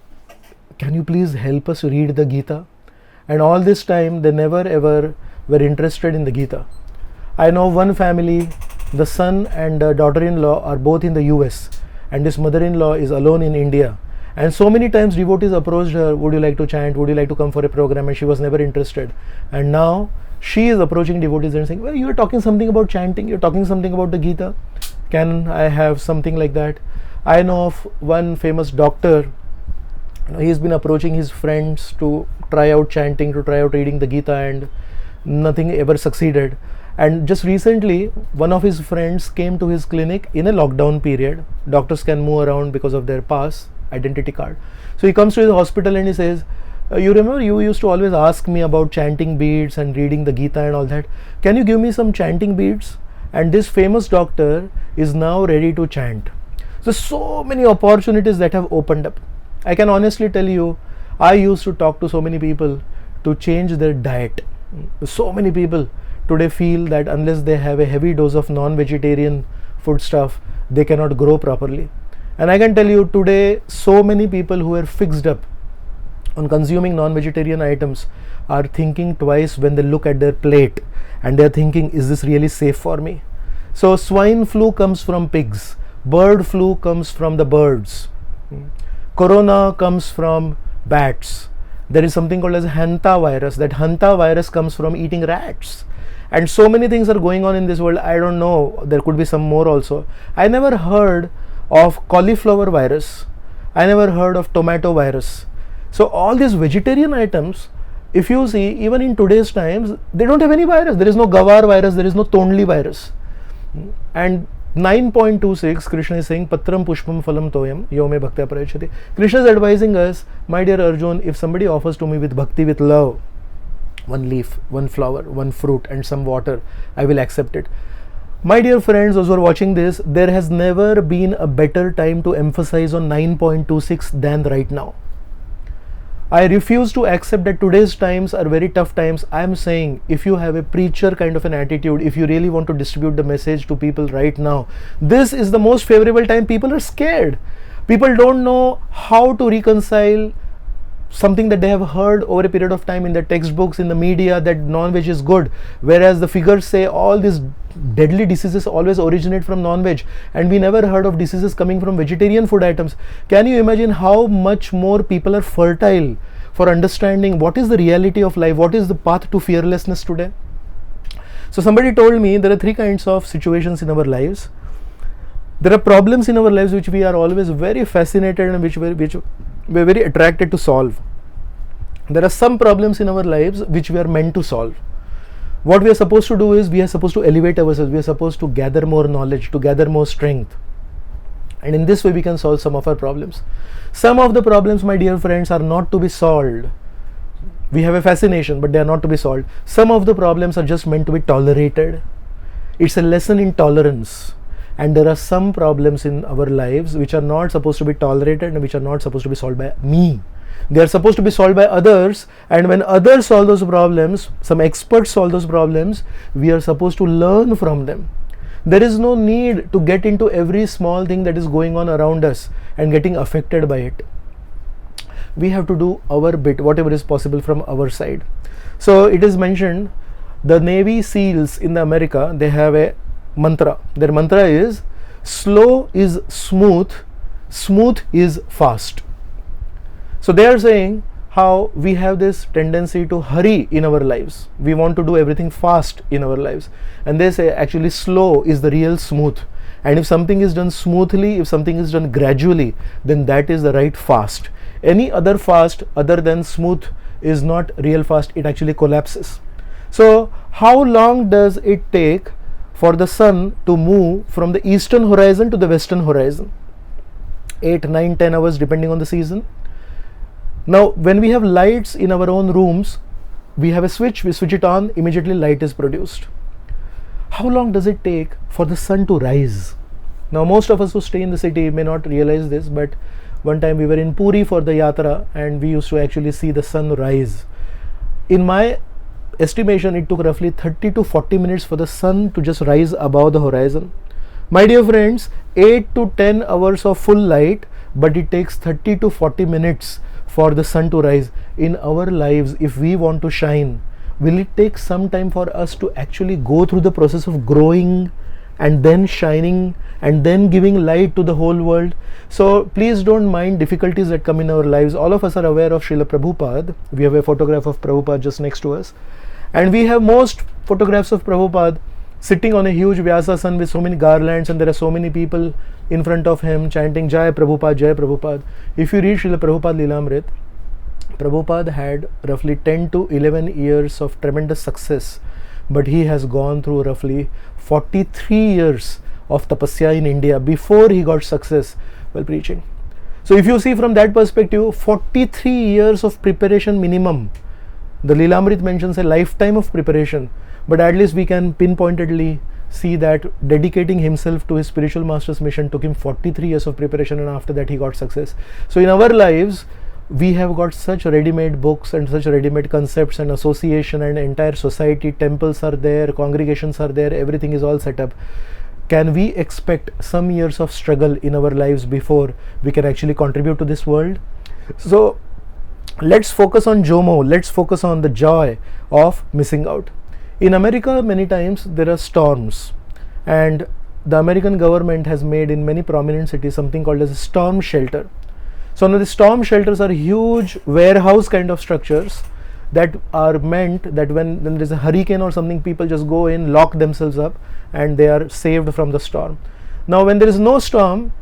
can you please help us read the Gita? And all this time they never ever were interested in the Gita. I know one family, the son and daughter-in-law are both in the US, and this mother-in-law is alone in India. And so many times devotees approached her, would you like to chant, would you like to come for a program, and she was never interested. And now she is approaching devotees and saying, well, you are talking something about chanting, you're talking something about the Gita, can I have something like that? I know of one famous doctor, he's been approaching his friends to try out chanting, to try out reading the Gita, and nothing ever succeeded. And just recently, one of his friends came to his clinic in a lockdown period. Doctors can move around because of their pass, identity card. So he comes to his hospital and he says, you remember you used to always ask me about chanting beads and reading the Gita and all that. Can you give me some chanting beads? And this famous doctor is now ready to chant. So many opportunities that have opened up. I can honestly tell you, I used to talk to so many people to change their diet. So many people today feel that unless they have a heavy dose of non-vegetarian food stuff, they cannot grow properly. And I can tell you today, so many people who are fixed up on consuming non-vegetarian items are thinking twice when they look at their plate, and they're thinking, is this really safe for me? So swine flu comes from pigs, bird flu comes from the birds, corona comes from bats. There is something called as Hanta virus. That Hanta virus comes from eating rats. And so many things are going on in this world. I don't know, there could be some more also. I never heard of cauliflower virus. I never heard of tomato virus. So all these vegetarian items, if you see, even in today's times, they don't have any virus. There is no Gawar virus, there is no Tondli virus. And 9.26, Krishna is saying, Patram Pushpam Phalam Toyam, Yome Bhaktya Prayachati. Krishna is advising us, my dear Arjun, if somebody offers to me with bhakti, with love, one leaf, one flower, one fruit, and some water, I will accept it. My dear friends, those who are watching this, there has never been a better time to emphasize on 9.26 than right now. I refuse to accept that today's times are very tough times. I am saying, if you have a preacher kind of an attitude, if you really want to distribute the message to people right now, this is the most favorable time. People are scared. People don't know how to reconcile something that they have heard over a period of time in the textbooks, in the media, that non-veg is good, whereas the figures say all these deadly diseases always originate from non-veg, and we never heard of diseases coming from vegetarian food items. Can you imagine how much more people are fertile for understanding what is the reality of life, what is the path to fearlessness today? So somebody told me there are three kinds of situations in our lives. There are problems in our lives which we are always very fascinated and which we're very attracted to solve. There are some problems in our lives which we are meant to solve. What we are supposed to do is we are supposed to elevate ourselves, we are supposed to gather more knowledge, to gather more strength. And in this way we can solve some of our problems. Some of the problems, my dear friends, are not to be solved. We have a fascination, but they are not to be solved. Some of the problems are just meant to be tolerated. It's a lesson in tolerance. and there are some problems in our lives which are not supposed to be tolerated and which are not supposed to be solved by me. They are supposed to be solved by others, and when others solve those problems, some experts solve those problems, we are supposed to learn from them. There is no need to get into every small thing that is going on around us and getting affected by it. We have to do our bit, whatever is possible from our side. So it is mentioned, the Navy SEALs in America, they have a mantra. Their mantra is, slow is smooth, smooth is fast. So they are saying how we have this tendency to hurry in our lives. We want to do everything fast in our lives. And they say actually slow is the real smooth. And if something is done smoothly, if something is done gradually, then that is the right fast. Any other fast other than smooth is not real fast, it actually collapses. So how long does it take for the sun to move from the eastern horizon to the western horizon? 8, 9, 10 hours depending on the season. Now when we have lights in our own rooms, we have a switch, we switch it on, immediately light is produced. How long does it take for the sun to rise? Now most of us who stay in the city may not realize this, but one time we were in Puri for the yatra and we used to actually see the sun rise. In my estimation, it took roughly 30 to 40 minutes for the sun to just rise above the horizon. My dear friends, 8 to 10 hours of full light, but it takes 30 to 40 minutes for the sun to rise. In our lives, if we want to shine, will it take some time for us to actually go through the process of growing and then shining and then giving light to the whole world? So please don't mind difficulties that come in our lives. All of us are aware of Srila Prabhupada. We have a photograph of Prabhupada just next to us, and we have most photographs of Prabhupada sitting on a huge Vyasasana with so many garlands, and there are so many people in front of him chanting Jai Prabhupada, Jai Prabhupada. If you read Srila Prabhupada Lilamrit, Prabhupada had roughly 10 to 11 years of tremendous success, but he has gone through roughly 43 years of tapasya in India before he got success while preaching. So if you see from that perspective, 43 years of preparation minimum. The Lilamrit mentions a lifetime of preparation, but at least we can pinpointedly see that dedicating himself to his spiritual master's mission took him 43 years of preparation, and after that he got success. So in our lives, we have got such ready-made books and such ready-made concepts and association and entire society, temples are there, congregations are there, everything is all set up. Can we expect some years of struggle in our lives before we can actually contribute to this world? So let's focus on JOMO, let's focus on the joy of missing out. In America, many times there are storms, and the American government has made in many prominent cities something called as a storm shelter. So now the storm shelters are huge warehouse kind of structures that are meant that when there is a hurricane or something, people just go in, lock themselves up, and they are saved from the storm. Now when there is no storm,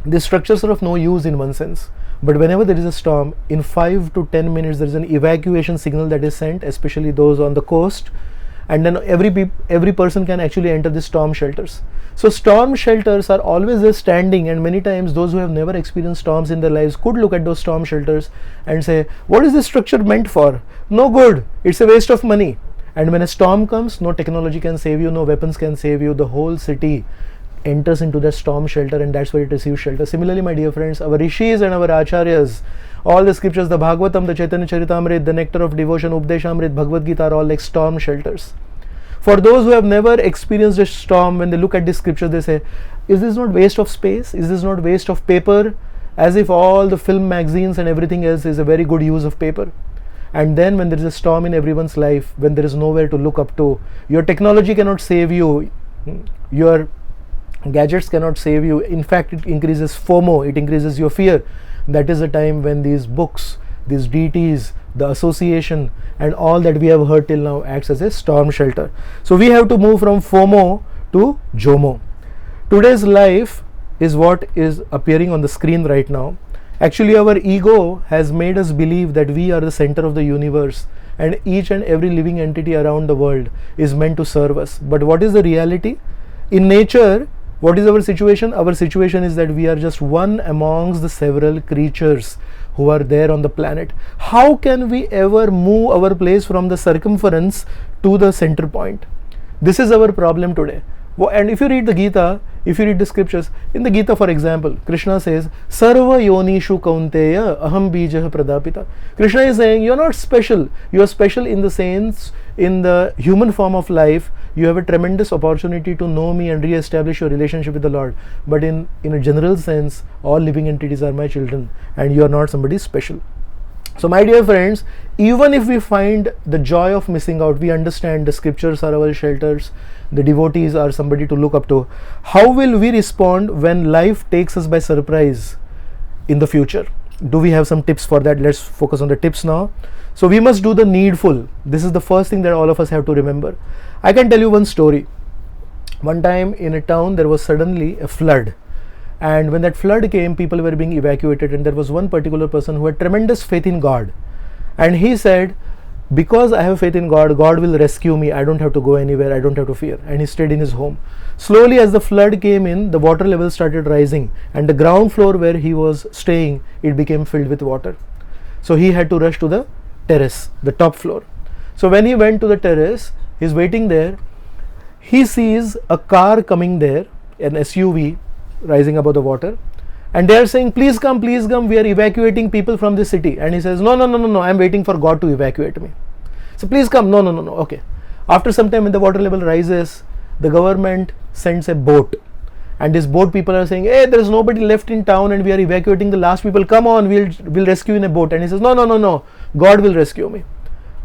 these structures are of no use in one sense. But whenever there is a storm, in 5 to 10 minutes there is an evacuation signal that is sent, especially those on the coast, and then every person can actually enter the storm shelters. So storm shelters are always there standing, and many times those who have never experienced storms in their lives could look at those storm shelters and say, what is this structure meant for? No good, it's a waste of money. And when a storm comes, no technology can save you, no weapons can save you. The whole city enters into the storm shelter, and that's where it receives shelter. Similarly, my dear friends, our rishis and our acharyas, all the scriptures, the Bhagavatam, the Chaitanya Charitamrita, the nectar of devotion, Updeshamrit, Bhagavad Gita are all like storm shelters. For those who have never experienced a storm, when they look at this scripture, they say, is this not waste of space? Is this not waste of paper? As if all the film magazines and everything else is a very good use of paper. And then when there is a storm in everyone's life, when there is nowhere to look up to, your technology cannot save you, your gadgets cannot save you. In fact, it increases FOMO, it increases your fear. That is the time when these books, these deities, the association and all that we have heard till now acts as a storm shelter. So we have to move from FOMO to JOMO. Today's life is what is appearing on the screen right now. Actually, our ego has made us believe that we are the center of the universe and each and every living entity around the world is meant to serve us. But what is the reality? In nature, what is our situation? Our situation is that we are just one amongst the several creatures who are there on the planet. How can we ever move our place from the circumference to the center point? This is our problem today. And if you read the Gita, If you read the scriptures, in the Gita for example, Krishna says, Sarva yonishu kaunteya aham bijah pradapita. Krishna is saying, you're not special. You are special in the sense, in the human form of life, you have a tremendous opportunity to know me and re-establish your relationship with the Lord. But in a general sense, all living entities are my children and you are not somebody special. So my dear friends, even if we find the joy of missing out, we understand the scriptures are our shelters, the devotees are somebody to look up to. How will we respond when life takes us by surprise in the future? Do we have some tips for that? Let's focus on the tips now. So we must do the needful. This is the first thing that all of us have to remember. I can tell you one story. One time in a town there was suddenly a flood. And when that flood came, people were being evacuated, and there was one particular person who had tremendous faith in God. And he said, because I have faith in God, God will rescue me. I don't have to go anywhere. I don't have to fear. And he stayed in his home. Slowly, as the flood came in, the water level started rising, and the ground floor where he was staying, it became filled with water. So he had to rush to the terrace, the top floor. So when he went to the terrace, he's waiting there. He sees a car coming there, an SUV, rising above the water, and they are saying, please come, we are evacuating people from this city. And he says, no, I'm waiting for God to evacuate me. So please come. No, okay. After some time, when the water level rises, the government sends a boat, and this boat people are saying, hey, there is nobody left in town and we are evacuating the last people, come on, we'll rescue in a boat. And he says, no, God will rescue me.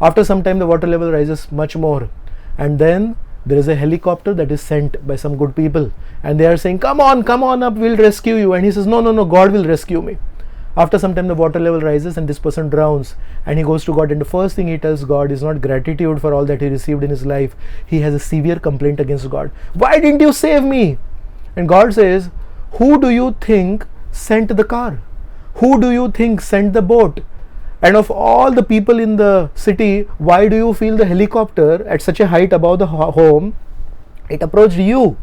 After some time, the water level rises much more, and then there is a helicopter that is sent by some good people, and they are saying, come on up, we'll rescue you. And he says, no, God will rescue me. After some time, the water level rises and this person drowns, and he goes to God, and the first thing he tells God is not gratitude for all that he received in his life. He has a severe complaint against God. Why didn't you save me? And God says, who do you think sent the car? Who do you think sent the boat? And of all the people in the city, why do you feel the helicopter at such a height above the home? It approached you.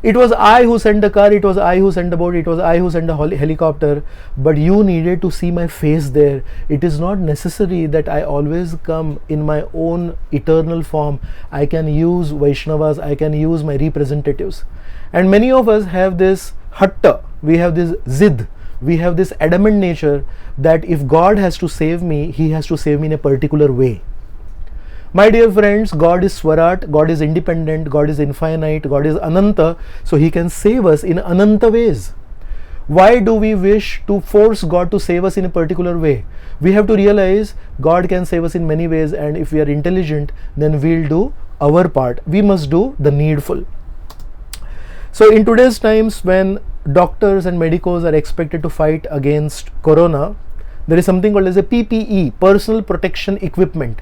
It was I who sent the car, it was I who sent the boat, it was I who sent the helicopter, but you needed to see my face there. It is not necessary that I always come in my own eternal form. I can use Vaishnavas, I can use my representatives. And many of us have this hatta, we have this zid, we have this adamant nature that if God has to save me, He has to save me in a particular way. My dear friends, God is Swarat, God is independent, God is infinite, God is Ananta, so He can save us in Ananta ways. Why do we wish to force God to save us in a particular way? We have to realize God can save us in many ways, and if we are intelligent, then we'll do our part. We must do the needful. So in today's times, when doctors and medicos are expected to fight against corona, there is something called as a PPE, personal protection equipment,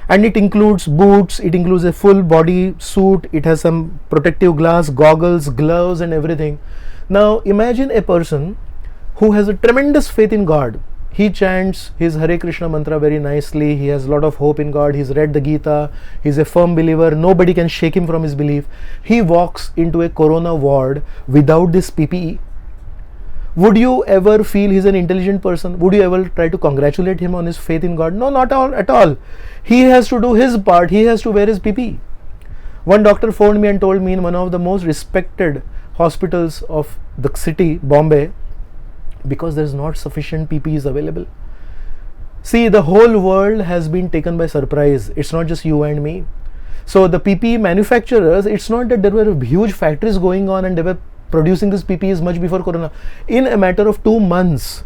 and it includes boots, it includes a full body suit, it has some protective glass, goggles, gloves and everything. Now imagine a person who has a tremendous faith in God. He chants his Hare Krishna mantra very nicely, he has a lot of hope in God, he's read the Gita, he's a firm believer, nobody can shake him from his belief. He walks into a corona ward without this PPE. Would you ever feel he's an intelligent person? Would you ever try to congratulate him on his faith in God? No, not at all. He has to do his part, he has to wear his PPE. One doctor phoned me and told me in one of the most respected hospitals of the city, Bombay, because there is not sufficient PPEs available. See, the whole world has been taken by surprise. It's not just you and me. So the PPE manufacturers, it's not that there were huge factories going on and they were producing these PPEs much before corona. In a matter of 2 months,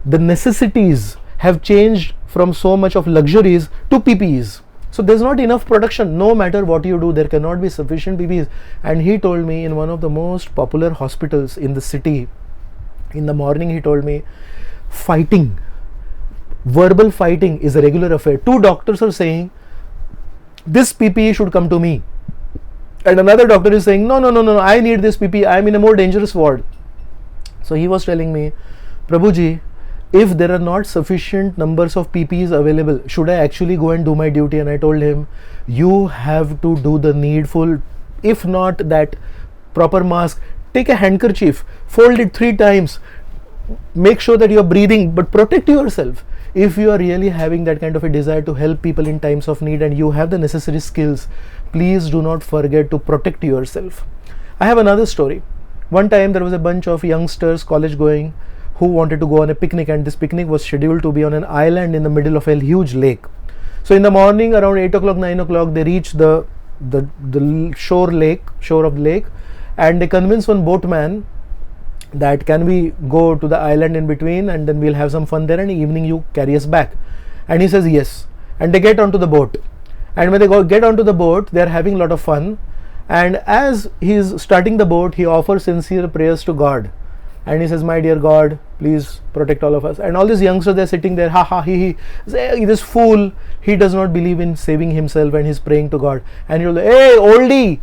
the necessities have changed from so much of luxuries to PPEs. So there's not enough production. No matter what you do, there cannot be sufficient PPEs. And he told me in one of the most popular hospitals in the city, in the morning he told me, fighting, verbal fighting is a regular affair. 2 doctors are saying, this PPE should come to me. And another doctor is saying, no, I need this PPE, I am in a more dangerous ward. So he was telling me, Prabhuji, if there are not sufficient numbers of PPEs available, should I actually go and do my duty? And I told him, you have to do the needful. If not that proper mask, take a handkerchief, fold it 3 times, make sure that you are breathing, but protect yourself. If you are really having that kind of a desire to help people in times of need and you have the necessary skills, please do not forget to protect yourself. I have another story. One time there was a bunch of youngsters, college going, who wanted to go on a picnic, and this picnic was scheduled to be on an island in the middle of a huge lake. So in the morning around 8 o'clock, 9 o'clock, they reached the shore of the lake, and they convinced one boatman that can we go to the island in between and then we'll have some fun there, and evening you carry us back. And he says yes, and they get onto the boat, and when they get onto the boat, they are having a lot of fun, and as he is starting the boat, he offers sincere prayers to God, and he says, my dear God, please protect all of us. And all these youngsters, they're sitting there, ha ha, he say, this fool, he does not believe in saving himself and he's praying to God. And he'll say, hey oldie,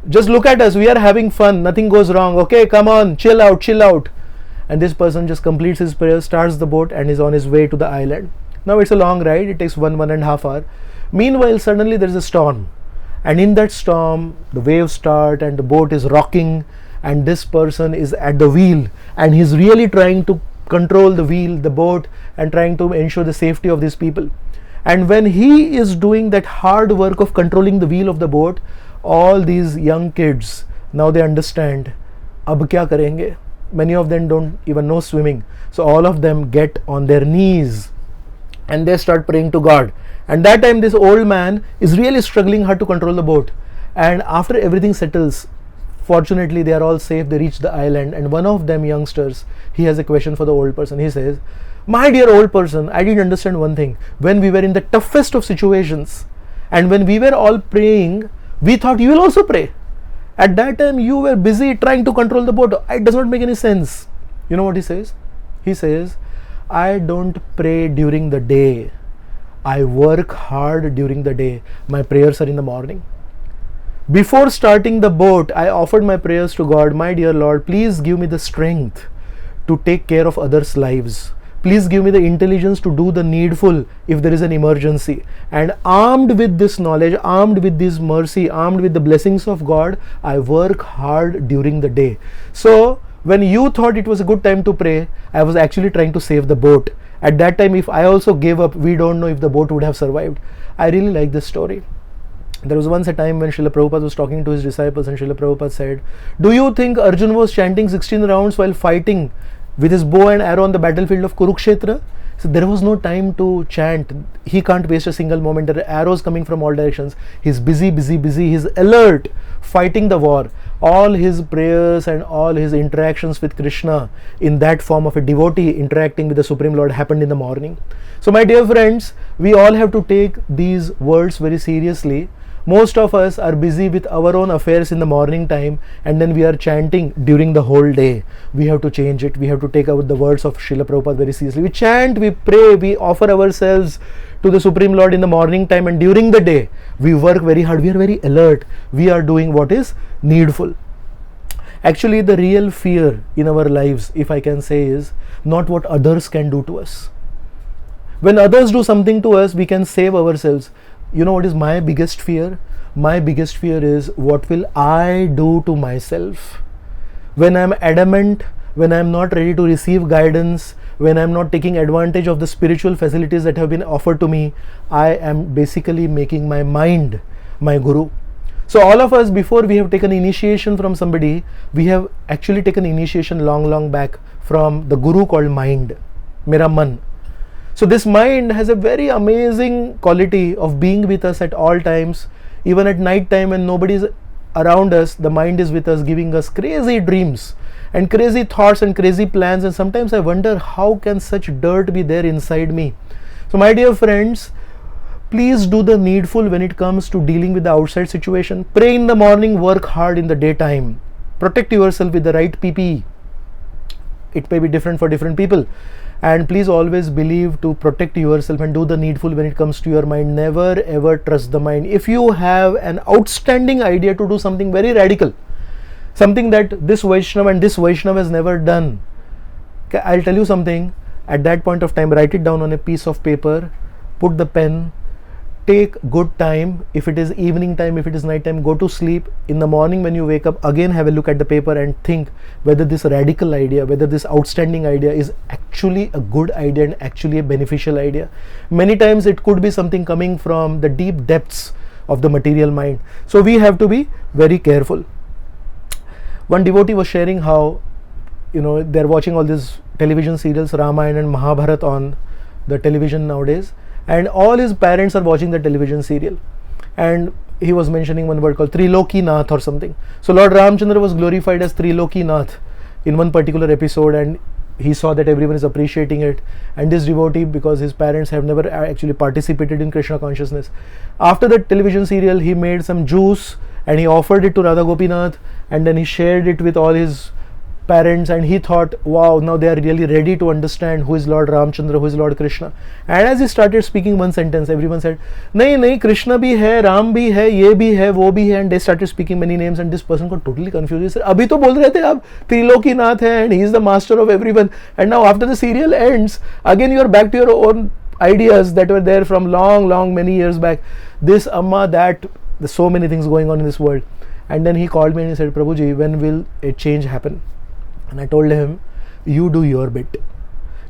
just look at us, we are having fun, nothing goes wrong, okay, come on, chill out. And this person just completes his prayer, starts the boat, and is on his way to the island. Now it's a long ride, it takes 1.5 hours. Meanwhile, suddenly there is a storm, and in that storm the waves start and the boat is rocking, and this person is at the wheel, and he's really trying to control the boat, and trying to ensure the safety of these people. And when he is doing that hard work of controlling the wheel of the boat, all these young kids, now they understand, ab kya karenge? Many of them don't even know swimming, so all of them get on their knees and they start praying to God. And that time this old man is really struggling hard to control the boat, and after everything settles, fortunately they are all safe, they reach the island. And one of them youngsters, he has a question for the old person. He says, my dear old person, I didn't understand one thing. When we were in the toughest of situations and when we were all praying, we thought you will also pray. At that time you were busy trying to control the boat. It does not make any sense. You know what he says? He says, I don't pray during the day, I work hard during the day. My prayers are in the morning. Before starting the boat, I offered my prayers to God. My dear Lord, please give me the strength to take care of others' lives. Please give me the intelligence to do the needful if there is an emergency. And armed with this knowledge, armed with this mercy, armed with the blessings of God, I work hard during the day. So when you thought it was a good time to pray, I was actually trying to save the boat. At that time, if I also gave up, we don't know if the boat would have survived. I really like this story. There was once a time when Srila Prabhupada was talking to his disciples, and Srila Prabhupada said, do you think Arjun was chanting 16 rounds while fighting with his bow and arrow on the battlefield of Kurukshetra? So there was no time to chant. He can't waste a single moment. There are arrows coming from all directions. He's busy. He's alert, fighting the war. All his prayers and all his interactions with Krishna in that form of a devotee interacting with the Supreme Lord happened in the morning. So my dear friends, we all have to take these words very seriously. Most of us are busy with our own affairs in the morning time, and then we are chanting during the whole day. We have to change it. We have to take out the words of Srila Prabhupada very seriously. We chant, we pray, we offer ourselves to the Supreme Lord in the morning time, and during the day we work very hard. We are very alert. We are doing what is needful. Actually, the real fear in our lives, if I can say, is not what others can do to us. When others do something to us, we can save ourselves. You know what is my biggest fear? My biggest fear is, what will I do to myself? When I'm adamant, when I'm not ready to receive guidance, when I'm not taking advantage of the spiritual facilities that have been offered to me, I am basically making my mind my guru. So all of us, before we have taken initiation from somebody, we have actually taken initiation long back from the guru called mind, Mera Man. So this mind has a very amazing quality of being with us at all times. Even at night time when nobody is around us, the mind is with us, giving us crazy dreams and crazy thoughts and crazy plans. And sometimes I wonder, how can such dirt be there inside me? So my dear friends, please do the needful when it comes to dealing with the outside situation. Pray in the morning, work hard in the daytime. Protect yourself with the right PPE. It may be different for different people. And please always believe to protect yourself and do the needful when it comes to your mind. Never ever trust the mind. If you have an outstanding idea to do something very radical, something that this Vaishnava and this Vaishnava has never done, I'll tell you something. At that point of time, write it down on a piece of paper, put the pen, take good time. If it is evening time, if it is night time, go to sleep. In the morning when you wake up, again have a look at the paper and think whether this radical idea, whether this outstanding idea is actually a good idea and actually a beneficial idea. Many times it could be something coming from the deep depths of the material mind. So we have to be very careful. one devotee was sharing how, they're watching all these television serials, Ramayana and Mahabharata on the television nowadays, and all his parents are watching the television serial, and he was mentioning one word called Triloki Nath or something. So Lord Ramchandra was glorified as Triloki Nath in one particular episode, and he saw that everyone is appreciating it. And this devotee, because his parents have never actually participated in Krishna consciousness, after that television serial he made some juice and he offered it to Radha Gopinath, and then he shared it with all his parents, and he thought, wow, now they are really ready to understand who is Lord Ramchandra, who is Lord Krishna. And as he started speaking one sentence, everyone said, nahi, Krishna bhi hai, Ram bhi hai, ye bhi hai, wo bhi hai, and they started speaking many names, and this person got totally confused. He said, abhi to bol rahe the aap Triloki Nath hai, and he is the master of everyone, and now after the serial ends, again you are back to your own ideas that were there from long many years back. This Amma, that, there's so many things going on in this world. And then he called me and he said, Prabhuji, when will a change happen? And I told him, you do your bit.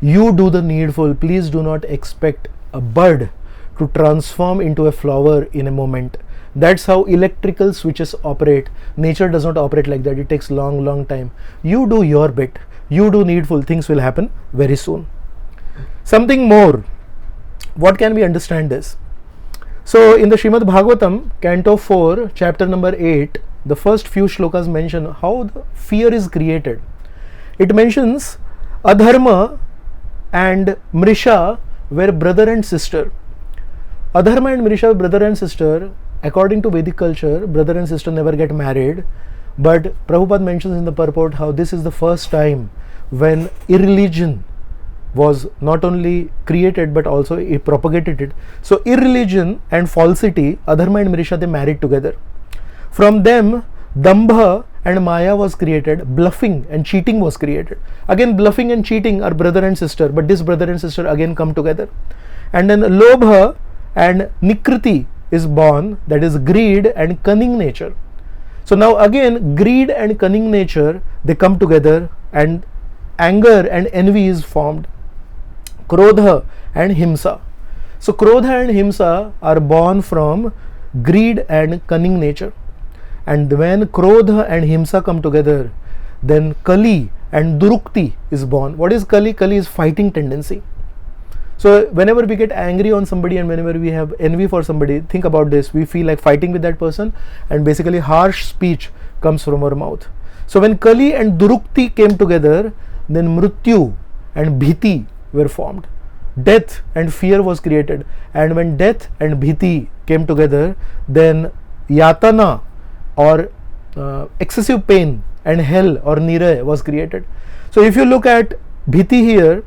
You do the needful. Please do not expect a bud to transform into a flower in a moment. That's how electrical switches operate. Nature does not operate like that. It takes long time. You do your bit. You do needful. Things will happen very soon. Something more. What can we understand this? So in the Srimad Bhagavatam, Canto 4, chapter number 8, the first few shlokas mention how the fear is created. It mentions Adharma and Mrisha were brother and sister. Adharma and Mrisha were brother and sister. According to Vedic culture, brother and sister never get married. But Prabhupada mentions in the purport how this is the first time when irreligion was not only created but also he propagated it. So irreligion and falsity, Adharma and Mrisha, they married together. From them, Dambha and Maya was created. Bluffing and cheating was created. Again, bluffing and cheating are brother and sister, but this brother and sister again come together. And then Lobha and Nikriti is born, that is greed and cunning nature. So now again, greed and cunning nature, they come together, and anger and envy is formed. Krodha and Himsa. So Krodha and Himsa are born from greed and cunning nature. And when Krodha and Himsa come together, then Kali and Durukti is born. What is Kali? Kali is fighting tendency. So whenever we get angry on somebody and whenever we have envy for somebody, think about this, we feel like fighting with that person, and basically harsh speech comes from our mouth. So when Kali and Durukti came together, then Mrityu and Bhiti were formed. Death and fear was created. And when death and Bhiti came together, then Yatana or excessive pain and hell or Niraya was created. So if you look at Bhiti here,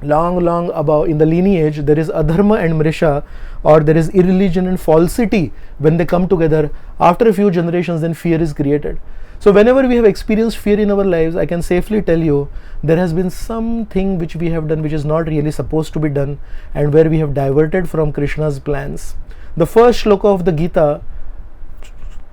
long above in the lineage, there is Adharma and Mrisha, or there is irreligion and falsity. When they come together, after a few generations, then fear is created. So whenever we have experienced fear in our lives, I can safely tell you there has been something which we have done which is not really supposed to be done, and where we have diverted from Krishna's plans. The first shloka of the Gita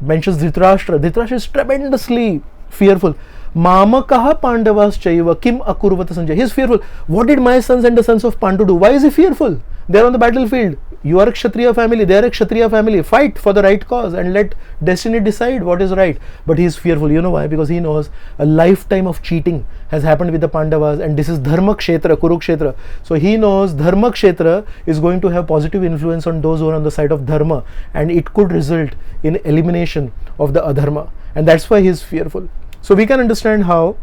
mentions Dhritarashtra. Dhritarashtra is tremendously fearful. Mamakaha Pandavas Chaiva Kim Akurvata Sanjay. He is fearful. What did my sons and the sons of Pandu do? Why is he fearful? They are on the battlefield. You are a Kshatriya family, they are a Kshatriya family. Fight for the right cause and let destiny decide what is right. But he is fearful. You know why? Because he knows a lifetime of cheating has happened with the Pandavas, and this is Dharma Kshetra, Kurukshetra. So he knows Dharma Kshetra is going to have positive influence on those who are on the side of Dharma, and it could result in elimination of the Adharma. And that's why he is fearful. So we can understand how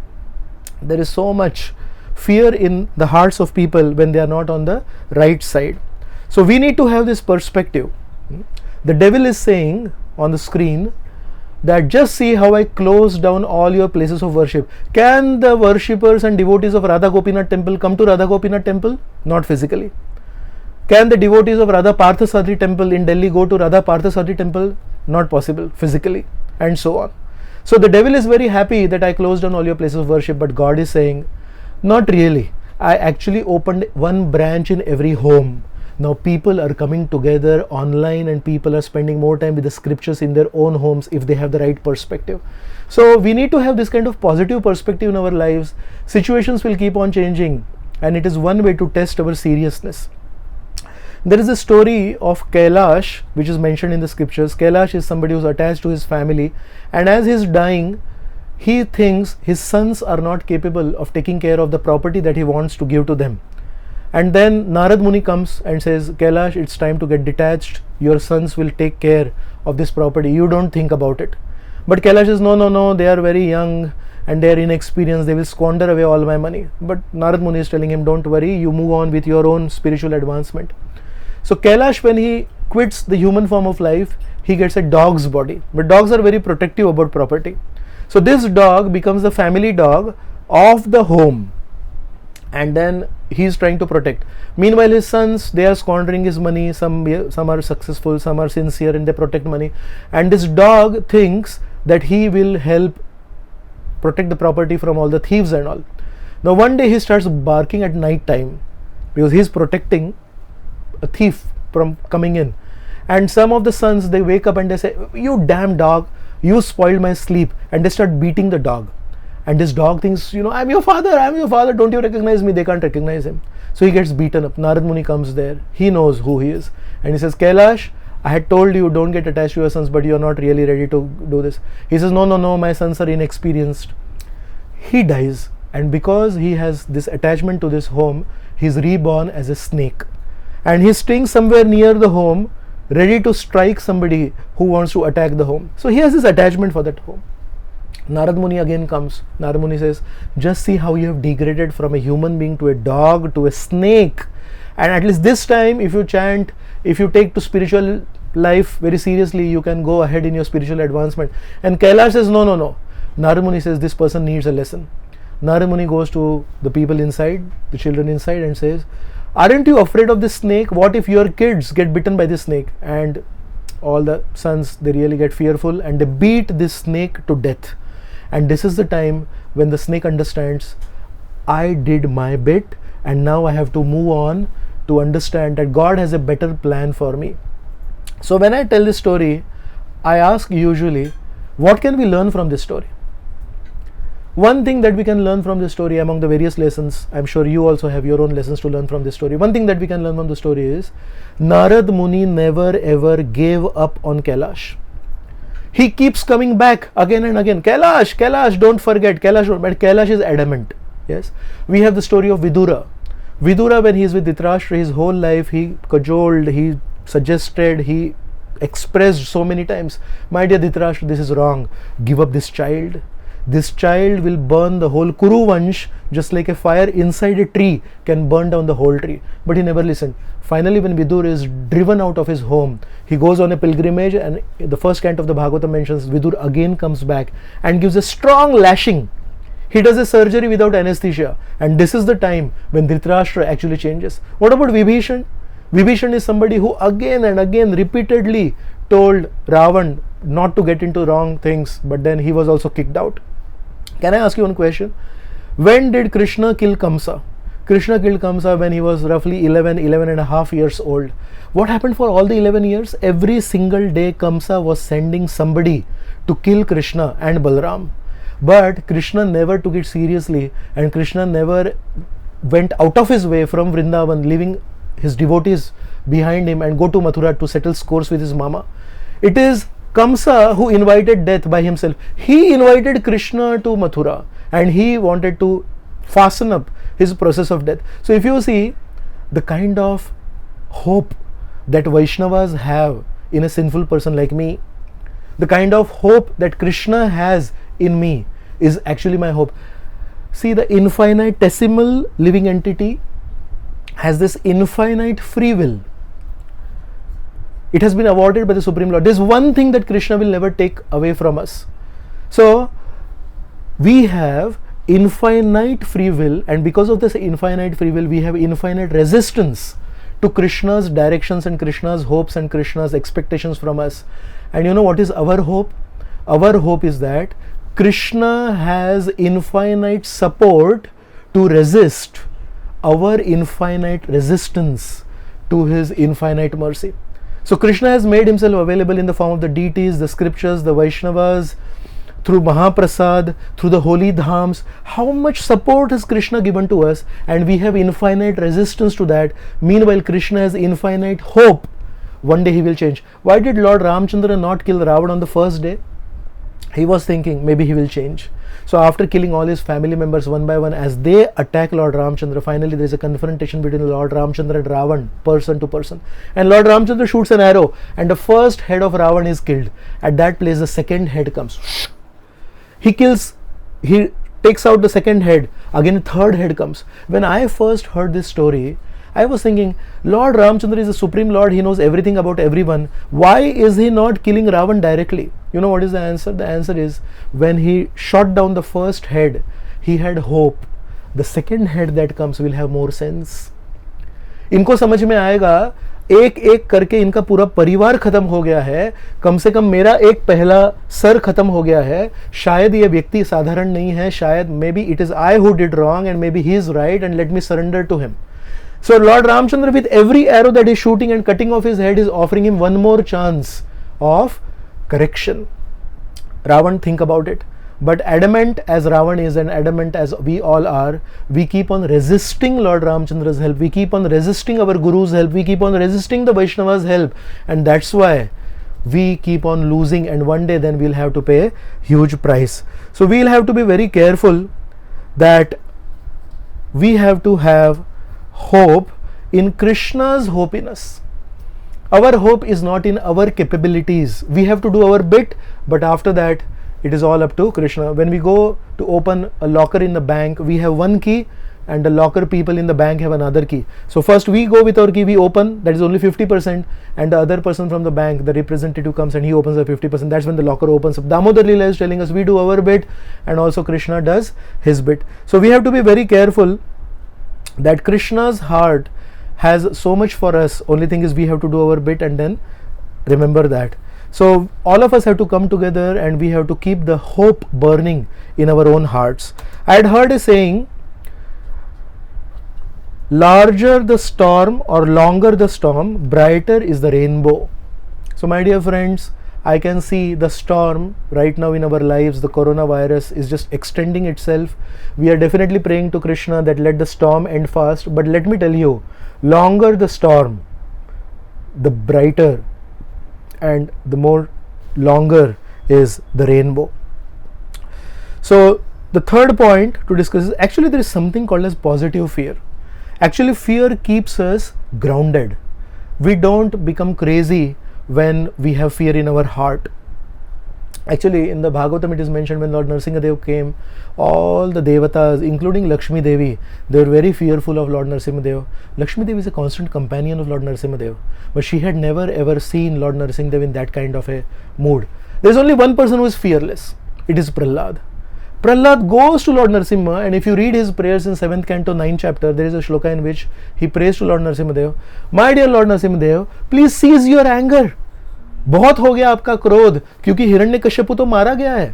there is so much fear in the hearts of people when they are not on the right side. So we need to have this perspective. The devil is saying on the screen that just see how I closed down all your places of worship. Can the worshippers and devotees of Radha Gopinath temple come to Radha Gopinath temple? Not physically. Can the devotees of Radha Parthasarathi temple in Delhi go to Radha Parthasarathi temple? Not possible physically, and so on. So the devil is very happy that I closed down all your places of worship, but God is saying, not really. I actually opened one branch in every home. Now people are coming together online, and people are spending more time with the scriptures in their own homes if they have the right perspective. So we need to have this kind of positive perspective in our lives. Situations will keep on changing, and it is one way to test our seriousness. There is a story of Kailash which is mentioned in the scriptures. Kailash is somebody who is attached to his family, and as he is dying, he thinks his sons are not capable of taking care of the property that he wants to give to them. And then Narad Muni comes and says, Kailash, it's time to get detached. Your sons will take care of this property. You don't think about it. But Kailash says, no, they are very young and they are inexperienced. They will squander away all my money. But Narad Muni is telling him, don't worry, you move on with your own spiritual advancement. So Kailash, when he quits the human form of life, he gets a dog's body. But dogs are very protective about property. So this dog becomes the family dog of the home. And then he is trying to protect. Meanwhile, his sons, they are squandering his money. Some are successful, some are sincere, and they protect money. And this dog thinks that he will help protect the property from all the thieves and all. Now one day he starts barking at night time because he is protecting a thief from coming in. And some of the sons, they wake up and they say, you damn dog, you spoiled my sleep. And they start beating the dog. And this dog thinks, I'm your father, don't you recognize me? They can't recognize him. So he gets beaten up. Narad Muni comes there. He knows who he is. And he says, Kailash, I had told you don't get attached to your sons, but you're not really ready to do this. He says, no, my sons are inexperienced. He dies. And because he has this attachment to this home, he's reborn as a snake. And he's staying somewhere near the home, ready to strike somebody who wants to attack the home. So he has this attachment for that home. Narad Muni again comes. Narad Muni says, just see how you have degraded from a human being to a dog to a snake. And at least this time, if you chant, if you take to spiritual life very seriously, you can go ahead in your spiritual advancement. And Kailash says, no. Narad Muni says, this person needs a lesson. Narad Muni goes to the people inside, the children inside, and says, aren't you afraid of this snake? What if your kids get bitten by this snake? And all the sons, they really get fearful and they beat this snake to death. And this is the time when the snake understands, I did my bit and now I have to move on to understand that God has a better plan for me. So when I tell this story, I ask usually, what can we learn from this story? One thing that we can learn from this story among the various lessons, I'm sure you also have your own lessons to learn from this story. One thing that we can learn from the story is, Narad Muni never ever gave up on Kailash. He keeps coming back again and again. Kailash, don't forget. But Kailash is adamant. Yes. We have the story of Vidura. Vidura, when he is with Dhritarashtra, his whole life, he cajoled, he suggested, he expressed so many times, my dear Dhritarashtra, this is wrong. Give up this child. This child will burn the whole Kuru Vansh, just like a fire inside a tree can burn down the whole tree. But he never listened. Finally, when Vidur is driven out of his home, he goes on a pilgrimage, and the first canto of the Bhagavatam mentions Vidur again comes back and gives a strong lashing. He does a surgery without anesthesia, and this is the time when Dhritarashtra actually changes. What about Vibhishan? Vibhishan is somebody who again and again repeatedly told Ravan not to get into wrong things, but then he was also kicked out. Can I ask you one question? When did Krishna kill Kamsa? Krishna killed Kamsa when he was roughly 11 and a half years old. What happened for all the 11 years? Every single day Kamsa was sending somebody to kill Krishna and Balram. But Krishna never took it seriously, and Krishna never went out of his way from Vrindavan, leaving his devotees behind him and go to Mathura to settle scores with his mama. It is Kamsa who invited death by himself. He invited Krishna to Mathura and he wanted to fasten up his process of death. So if you see the kind of hope that Vaishnavas have in a sinful person like me, the kind of hope that Krishna has in me is actually my hope. See, the infinitesimal living entity has this infinite free will. It has been awarded by the Supreme Lord. There's one thing that Krishna will never take away from us. So we have infinite free will, and because of this infinite free will, we have infinite resistance to Krishna's directions and Krishna's hopes and Krishna's expectations from us. And you know what is our hope? Our hope is that Krishna has infinite support to resist our infinite resistance to his infinite mercy. So Krishna has made himself available in the form of the deities, the scriptures, the Vaishnavas, through Mahaprasad, through the holy dhams. How much support has Krishna given to us, and we have infinite resistance to that. Meanwhile, Krishna has infinite hope. One day he will change. Why did Lord Ramchandra not kill Ravan on the first day? he was thinking maybe he will change. So after killing all his family members one by one, as they attack Lord Ramchandra, finally there is a confrontation between Lord Ramchandra and Ravan, person to person. And Lord Ramchandra shoots an arrow, and the first head of Ravan is killed. At that place, the second head comes. He takes out the second head. Again, the third head comes. When I first heard this story, I was thinking, Lord Ramchandra is the Supreme Lord, he knows everything about everyone. Why is he not killing Ravan directly? You know what is the answer? The answer is, when he shot down the first head, he had hope. The second head that comes will have more sense. इनको समझ में आएगा, एक एक करके इनका पूरा परिवार खत्म हो गया है, कम से कम मेरा एक पहला सर खत्म हो गया है, शायद ये व्यक्ति साधारण नहीं है, शायद maybe it is I who did wrong and maybe he is right and let me surrender to him. So Lord Ramchandra, with every arrow that is shooting and cutting off his head, is offering him one more chance of correction. Ravan, think about it. But adamant as Ravan is and adamant as we all are, we keep on resisting Lord Ramchandra's help. We keep on resisting our Guru's help. We keep on resisting the Vaishnava's help. And that's why we keep on losing, and one day then we'll have to pay a huge price. So we'll have to be very careful that we have to have hope in Krishna's hope in us. Our hope is not in our capabilities. We have to do our bit, but after that it is all up to Krishna. When we go to open a locker in the bank, we have one key and the locker people in the bank have another key. So first we go with our key, we open, that is only 50%, and the other person from the bank, the representative, comes and he opens the 50%. That's when the locker opens up. Damodar Leela is telling us we do our bit and also Krishna does his bit. So we have to be very careful that Krishna's heart has so much for us. Only thing is we have to do our bit and then remember that. So all of us have to come together and we have to keep the hope burning in our own hearts. I had heard a saying, larger the storm or longer the storm, brighter is the rainbow. So my dear friends, I can see the storm right now in our lives. The coronavirus is just extending itself. We are definitely praying to Krishna that let the storm end fast. But let me tell you, longer the storm, the brighter and the more longer is the rainbow. So the third point to discuss is, actually there is something called as positive fear. Actually fear keeps us grounded. We don't become crazy when we have fear in our heart. Actually in the Bhagavatam it is mentioned, when Lord Narasimhadev came, all the devatas including Lakshmi Devi, they were very fearful of Lord Narasimhadev. Lakshmi Devi is a constant companion of Lord Narasimhadev, but she had never ever seen Lord Narasimhadev in that kind of a mood. There is only one person who is fearless, it is Prahlad. Prahlad goes to Lord Narasimha, and if you read his prayers in 7th canto 9th chapter, there is a shloka in which he prays to Lord Narasimhadev, my dear Lord Narasimhadev, please cease your anger. बहुत हो गया आपका क्रोध, क्योंकि हिरण्यकश्यपु तो मारा गया है.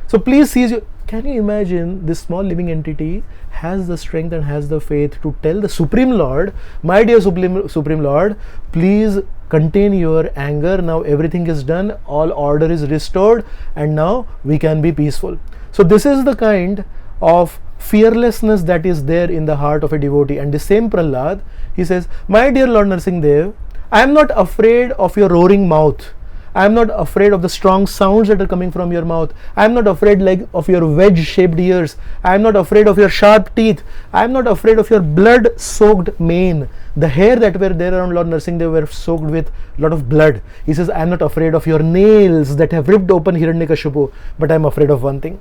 So please cease your... Can you imagine this small living entity has the strength and has the faith to tell the Supreme Lord, my dear Supreme Lord, please contain your anger. Now everything is done, all order is restored, and now we can be peaceful. So this is the kind of fearlessness that is there in the heart of a devotee. And the same Prahlad, he says, my dear Lord Narasimhadev, I am not afraid of your roaring mouth. I am not afraid of the strong sounds that are coming from your mouth. I am not afraid of your wedge-shaped ears. I am not afraid of your sharp teeth. I am not afraid of your blood-soaked mane. The hair that were there around Lord Narasimhadev were soaked with a lot of blood. He says, I am not afraid of your nails that have ripped open Hiranyakashipu, but I am afraid of one thing.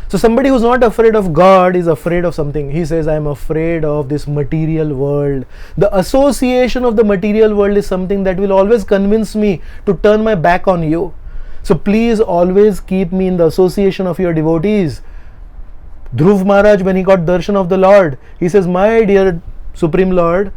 So somebody who is not afraid of God is afraid of something. He says, I am afraid of this material world. The association of the material world is something that will always convince me to turn my back on you. So please always keep me in the association of your devotees. Dhruv Maharaj, when he got darshan of the Lord, he says, my dear Supreme Lord,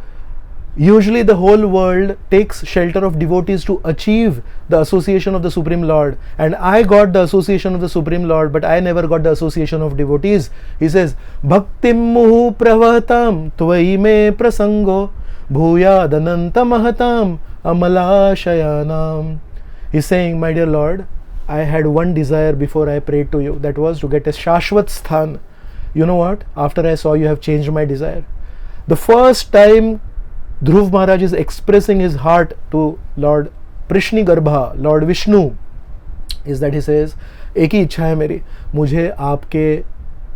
usually the whole world takes shelter of devotees to achieve the association of the Supreme Lord, and I got the association of the Supreme Lord, but I never got the association of devotees. He says, Bhaktim muhu pravatam tvai me prasango bhuyadananta mahatam amalashayanam. He's saying, my dear Lord, I had one desire before I prayed to you, that was to get a Shashvat Sthan. You know what? After I saw you have changed my desire. The first time Dhruv Maharaj is expressing his heart to Lord Prishni Garbha, Lord Vishnu, is that he says, एक ही इच्छा है मेरी, मुझे आपके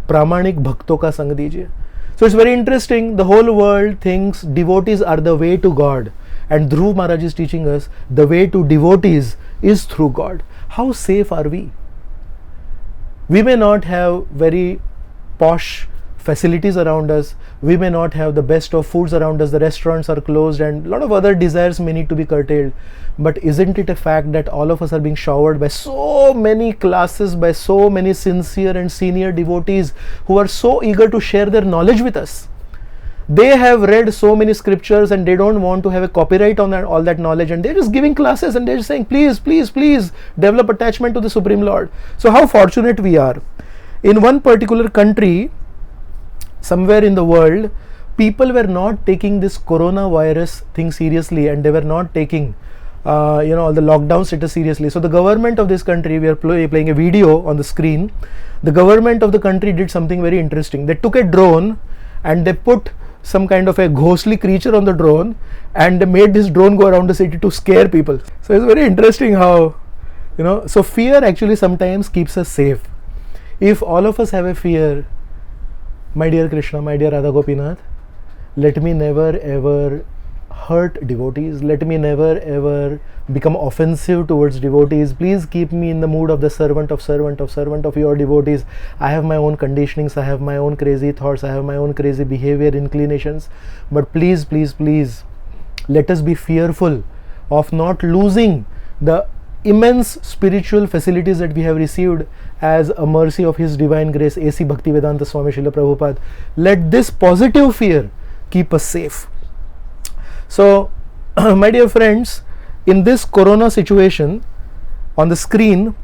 प्रामाणिक भक्तों का संग दीजिए. So it's very interesting. The whole world thinks devotees are the way to God, and Dhruv Maharaj is teaching us the way to devotees is through God. How safe are we? We may not have very posh facilities around us, we may not have the best of foods around us, the restaurants are closed and a lot of other desires may need to be curtailed, but isn't it a fact that all of us are being showered by so many classes, by so many sincere and senior devotees who are so eager to share their knowledge with us? They have read so many scriptures and they don't want to have a copyright on that, all that knowledge, and they're just giving classes and they're just saying, please, please, please develop attachment to the Supreme Lord. So how fortunate we are. In one particular country, somewhere in the world, people were not taking this coronavirus thing seriously, and they were not taking all the lockdown status seriously. So the government of this country, we are playing a video on the screen. The government of the country did something very interesting. They took a drone and they put some kind of a ghostly creature on the drone, and they made this drone go around the city to scare people. So it's very interesting how, so fear actually sometimes keeps us safe. If all of us have a fear, my dear Krishna, my dear Radha Gopinath, let me never ever hurt devotees, let me never ever become offensive towards devotees. Please keep me in the mood of the servant of your devotees. I have my own conditionings, I have my own crazy thoughts, I have my own crazy behavior inclinations, but please, please, please, let us be fearful of not losing the immense spiritual facilities that we have received as a mercy of His Divine Grace, A.C. Bhaktivedanta Swami Srila Prabhupada. Let this positive fear keep us safe. So, my dear friends, in this corona situation, on the screen,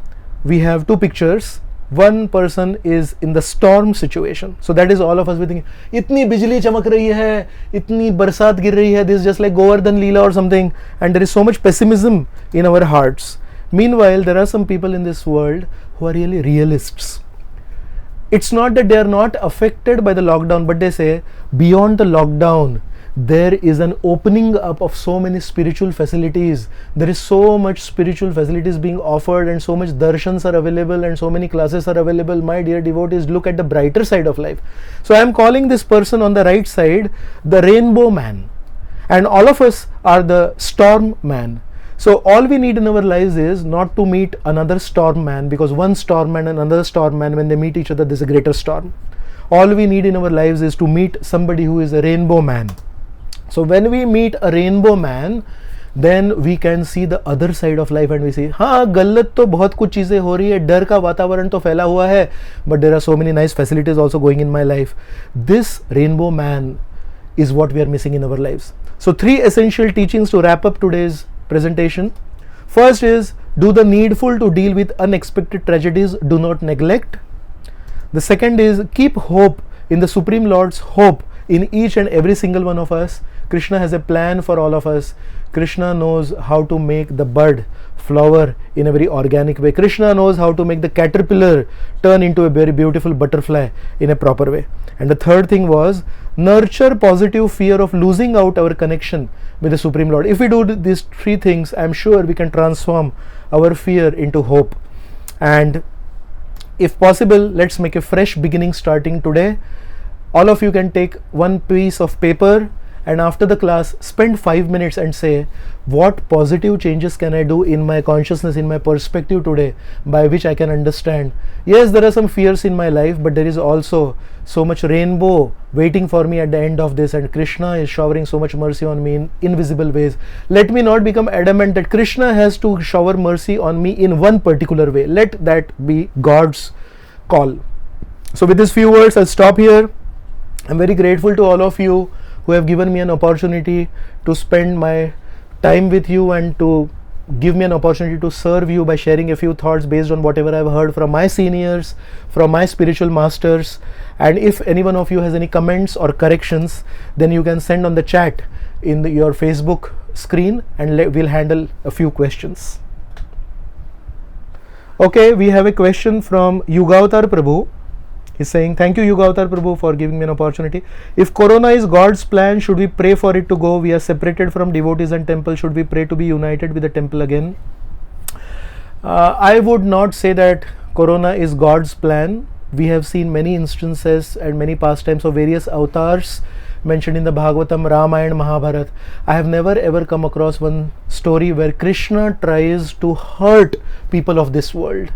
we have two pictures. One person is in the storm situation. So that is all of us we think, itni bijli chamak rahi hai, itni barsat gir rahi hai, this is just like Govardhan Leela or something, and there is so much pessimism in our hearts. Meanwhile, there are some people in this world who are really realists. It's not that they are not affected by the lockdown, but they say, beyond the lockdown, there is an opening up of so many spiritual facilities. There is so much spiritual facilities being offered, and so much darshans are available, and so many classes are available. My dear devotees, look at the brighter side of life. So I am calling this person on the right side the rainbow man, and all of us are the storm man. So all we need in our lives is not to meet another storm man, because one storm man and another storm man, when they meet each other, there's a greater storm. All we need in our lives is to meet somebody who is a rainbow man. So when we meet a rainbow man, then we can see the other side of life, and we see, हाँ गलत तो बहुत कुछ चीज़ें हो रही है, डर का वातावरण तो फैला हुआ है, but there are so many nice facilities also going in my life. This rainbow man is what we are missing in our lives. So 3 essential teachings to wrap up today's presentation. First is, do the needful to deal with unexpected tragedies, do not neglect. The second is, keep hope in the Supreme Lord's hope in each and every single one of us. Krishna has a plan for all of us. Krishna knows how to make the bud flower in a very organic way. Krishna knows how to make the caterpillar turn into a very beautiful butterfly in a proper way. And the third thing was, nurture positive fear of losing out our connection with the Supreme Lord. If we do these 3 things, I am sure we can transform our fear into hope. And if possible, let's make a fresh beginning starting today. All of you can take one piece of paper, and after the class, spend 5 minutes and say, what positive changes can I do in my consciousness, in my perspective today, by which I can understand, yes, there are some fears in my life, but there is also so much rainbow waiting for me at the end of this, and Krishna is showering so much mercy on me in invisible ways. Let me not become adamant that Krishna has to shower mercy on me in one particular way. Let that be God's call. So with these few words, I'll stop here. I'm very grateful to all of you who have given me an opportunity to spend my time with you and to give me an opportunity to serve you by sharing a few thoughts based on whatever I've heard from my seniors, from my spiritual masters. And if any one of you has any comments or corrections, then you can send on the chat in your Facebook screen, and we'll handle a few questions. Okay, we have a question from Yugavatar Prabhu. He's saying, thank you Yugavatar Prabhu for giving me an opportunity. If Corona is God's plan, should we pray for it to go? We are separated from devotees and temple. Should we pray to be united with the temple again? I would not say that Corona is God's plan. We have seen many instances and many pastimes of various avatars mentioned in the Bhagavatam, Ramayana, Mahabharata. I have never ever come across one story where Krishna tries to hurt people of this world.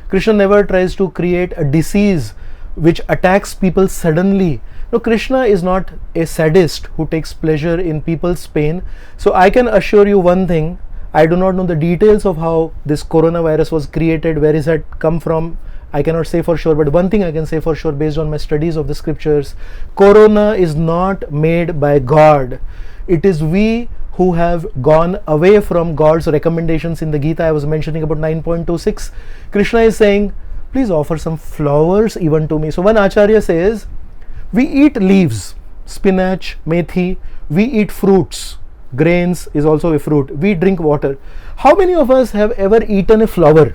Krishna never tries to create a disease which attacks people suddenly. No, Krishna is not a sadist who takes pleasure in people's pain. So I can assure you one thing, I do not know the details of how this coronavirus was created, where is it come from, I cannot say for sure, but one thing I can say for sure based on my studies of the scriptures, Corona is not made by God. It is we who have gone away from God's recommendations in the Gita. I was mentioning about 9.26. Krishna is saying, please offer some flowers even to me. So one Acharya says, we eat leaves, spinach, methi, we eat fruits, grains is also a fruit, we drink water. How many of us have ever eaten a flower?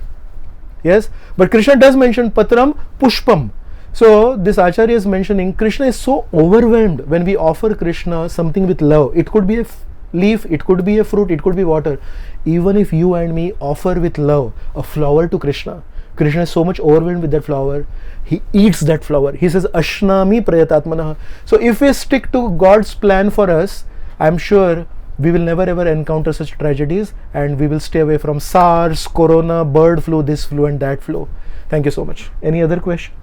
Yes, but Krishna does mention patram pushpam. So this Acharya is mentioning Krishna is so overwhelmed when we offer Krishna something with love. It could be a leaf, it could be a fruit, it could be water. Even if you and me offer with love a flower to Krishna, Krishna is so much overwhelmed with that flower, he eats that flower. He says, Ashnami prayatatmanah. So if we stick to God's plan for us, I'm sure we will never ever encounter such tragedies, and we will stay away from SARS, Corona, bird flu, this flu and that flu. Thank you so much. Any other question?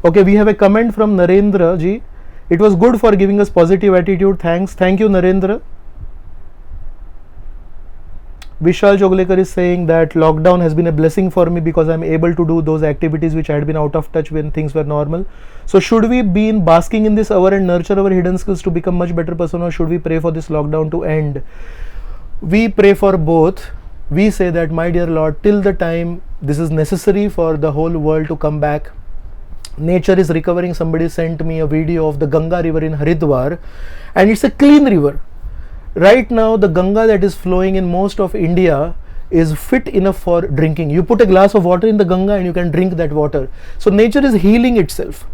Okay, we have a comment from Narendra ji. It was good for giving us positive attitude. Thanks. Thank you, Narendra. Vishal Joglekar is saying that lockdown has been a blessing for me because I'm able to do those activities which I had been out of touch when things were normal. So should we be basking in this hour and nurture our hidden skills to become much better person, or should we pray for this lockdown to end? We pray for both. We say that, my dear Lord, till the time this is necessary for the whole world to come back, nature is recovering. Somebody sent me a video of the Ganga river in Haridwar, and it's a clean river. Right now, the Ganga that is flowing in most of India is fit enough for drinking. You put a glass of water in the Ganga and you can drink that water. So nature is healing itself.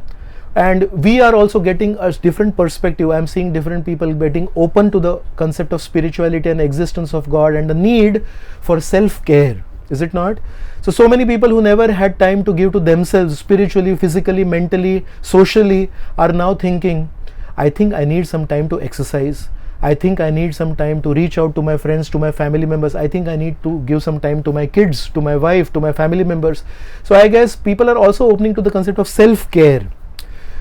And we are also getting a different perspective. I'm seeing different people getting open to the concept of spirituality and existence of God and the need for self-care. Is it not? So many people who never had time to give to themselves spiritually, physically, mentally, socially are now thinking, I think I need some time to exercise. I think I need some time to reach out to my friends, to my family members. I think I need to give some time to my kids, to my wife, to my family members. So I guess people are also opening to the concept of self-care.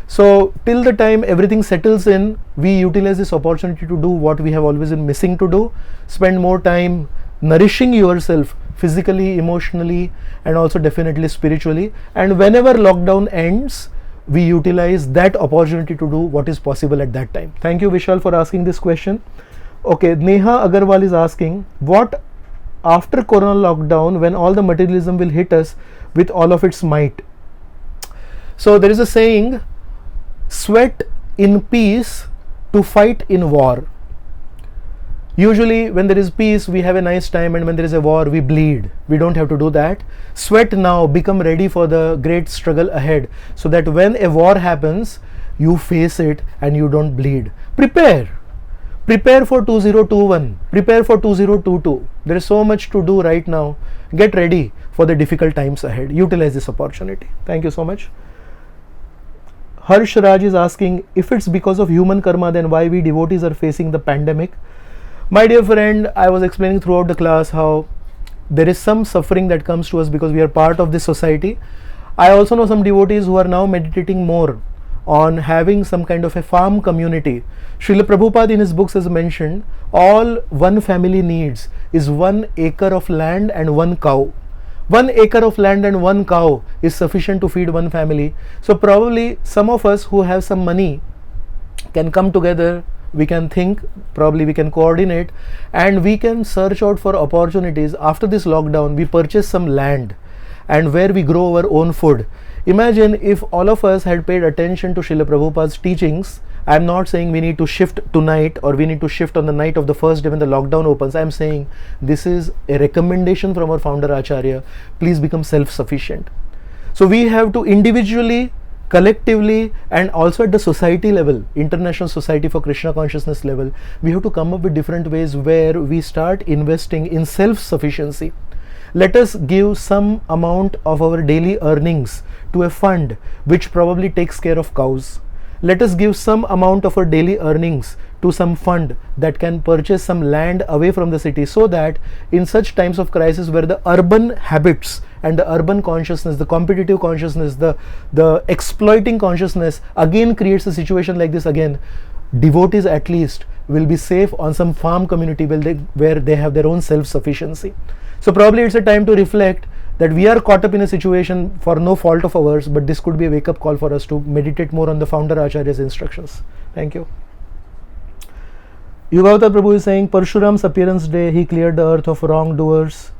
So till the time everything settles in, we utilize this opportunity to do what we have always been missing to do. Spend more time nourishing yourself physically, emotionally, and also definitely spiritually. And whenever lockdown ends, we utilize that opportunity to do what is possible at that time. Thank you, Vishal, for asking this question. Okay, Neha Agarwal is asking, what after Corona lockdown, when all the materialism will hit us with all of its might? So there is a saying, sweat in peace to fight in war. Usually when there is peace, we have a nice time, and when there is a war, we bleed. We don't have to do that. Sweat now, become ready for the great struggle ahead, so that when a war happens, you face it and you don't bleed. Prepare for 2021, prepare for 2022. There is so much to do right now. Get ready for the difficult times ahead. Utilize this opportunity. Thank you so much. Harsh Raj is asking, if it's because of human karma, then why we devotees are facing the pandemic? My dear friend, I was explaining throughout the class how there is some suffering that comes to us because we are part of this society. I also know some devotees who are now meditating more on having some kind of a farm community. Srila Prabhupada in his books has mentioned, all one family needs is 1 acre of land and 1 cow. 1 acre of land and 1 cow is sufficient to feed one family. So probably some of us who have some money can come together. We can think, probably we can coordinate, and we can search out for opportunities. After this lockdown, we purchase some land and where we grow our own food. Imagine if all of us had paid attention to Srila Prabhupada's teachings. I'm not saying we need to shift tonight or we need to shift on the night of the first day when the lockdown opens. I'm saying this is a recommendation from our founder Acharya. Please become self-sufficient. So we have to individually, collectively, and also at the society level, International Society for Krishna Consciousness level, we have to come up with different ways where we start investing in self-sufficiency. let us give some amount of our daily earnings to a fund which probably takes care of cows. Let us give some amount of our daily earnings to some fund that can purchase some land away from the city, so that in such times of crisis where the urban habits and the urban consciousness, the competitive consciousness, the exploiting consciousness again creates a situation like this again, devotees at least will be safe on some farm community where they have their own self-sufficiency. So probably it's a time to reflect that we are caught up in a situation for no fault of ours, but this could be a wake-up call for us to meditate more on the founder Acharya's instructions. Thank you. Yugavata Prabhu is saying Parshuram's appearance day, he cleared the earth of wrongdoers.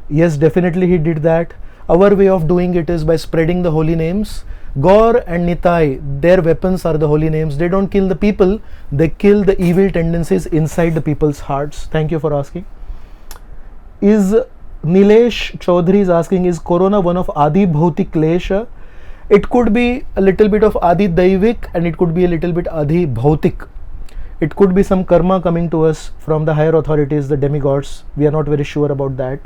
Yes, definitely he did that. Our way of doing it is by spreading the holy names. Gaur and Nitai, their weapons are the holy names. They don't kill the people, they kill the evil tendencies inside the people's hearts. Thank you for asking. Is Nilesh Chaudhary is asking, is Corona one of Adi Bhautik Klesha? It could be a little bit of Adi Daivik and it could be a little bit Adi Bhautik. It could be some karma coming to us from the higher authorities, the demigods. We are not very sure about that.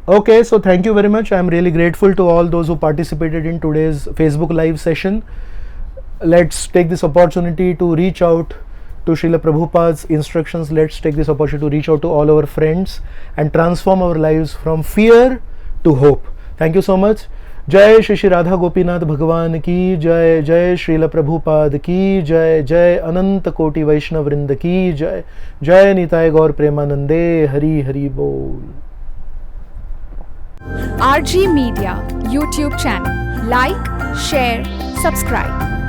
Okay, so thank you very much. I am really grateful to all those who participated in today's Facebook Live session. Let's take this opportunity to reach out to Srila Prabhupada's instructions. Let's take this opportunity to reach out to all our friends and transform our lives from fear to hope. Thank you so much. Jai Shri Shri Radha Gopinath Bhagwan ki Jai, Jai Srila Prabhupada ki Jai, Jai Ananta Koti Vaishnav Vrinda ki Jai, Jai Nitai Gaur Premanande, Hari Hari Bol. RG Media YouTube channel. Like, share, subscribe.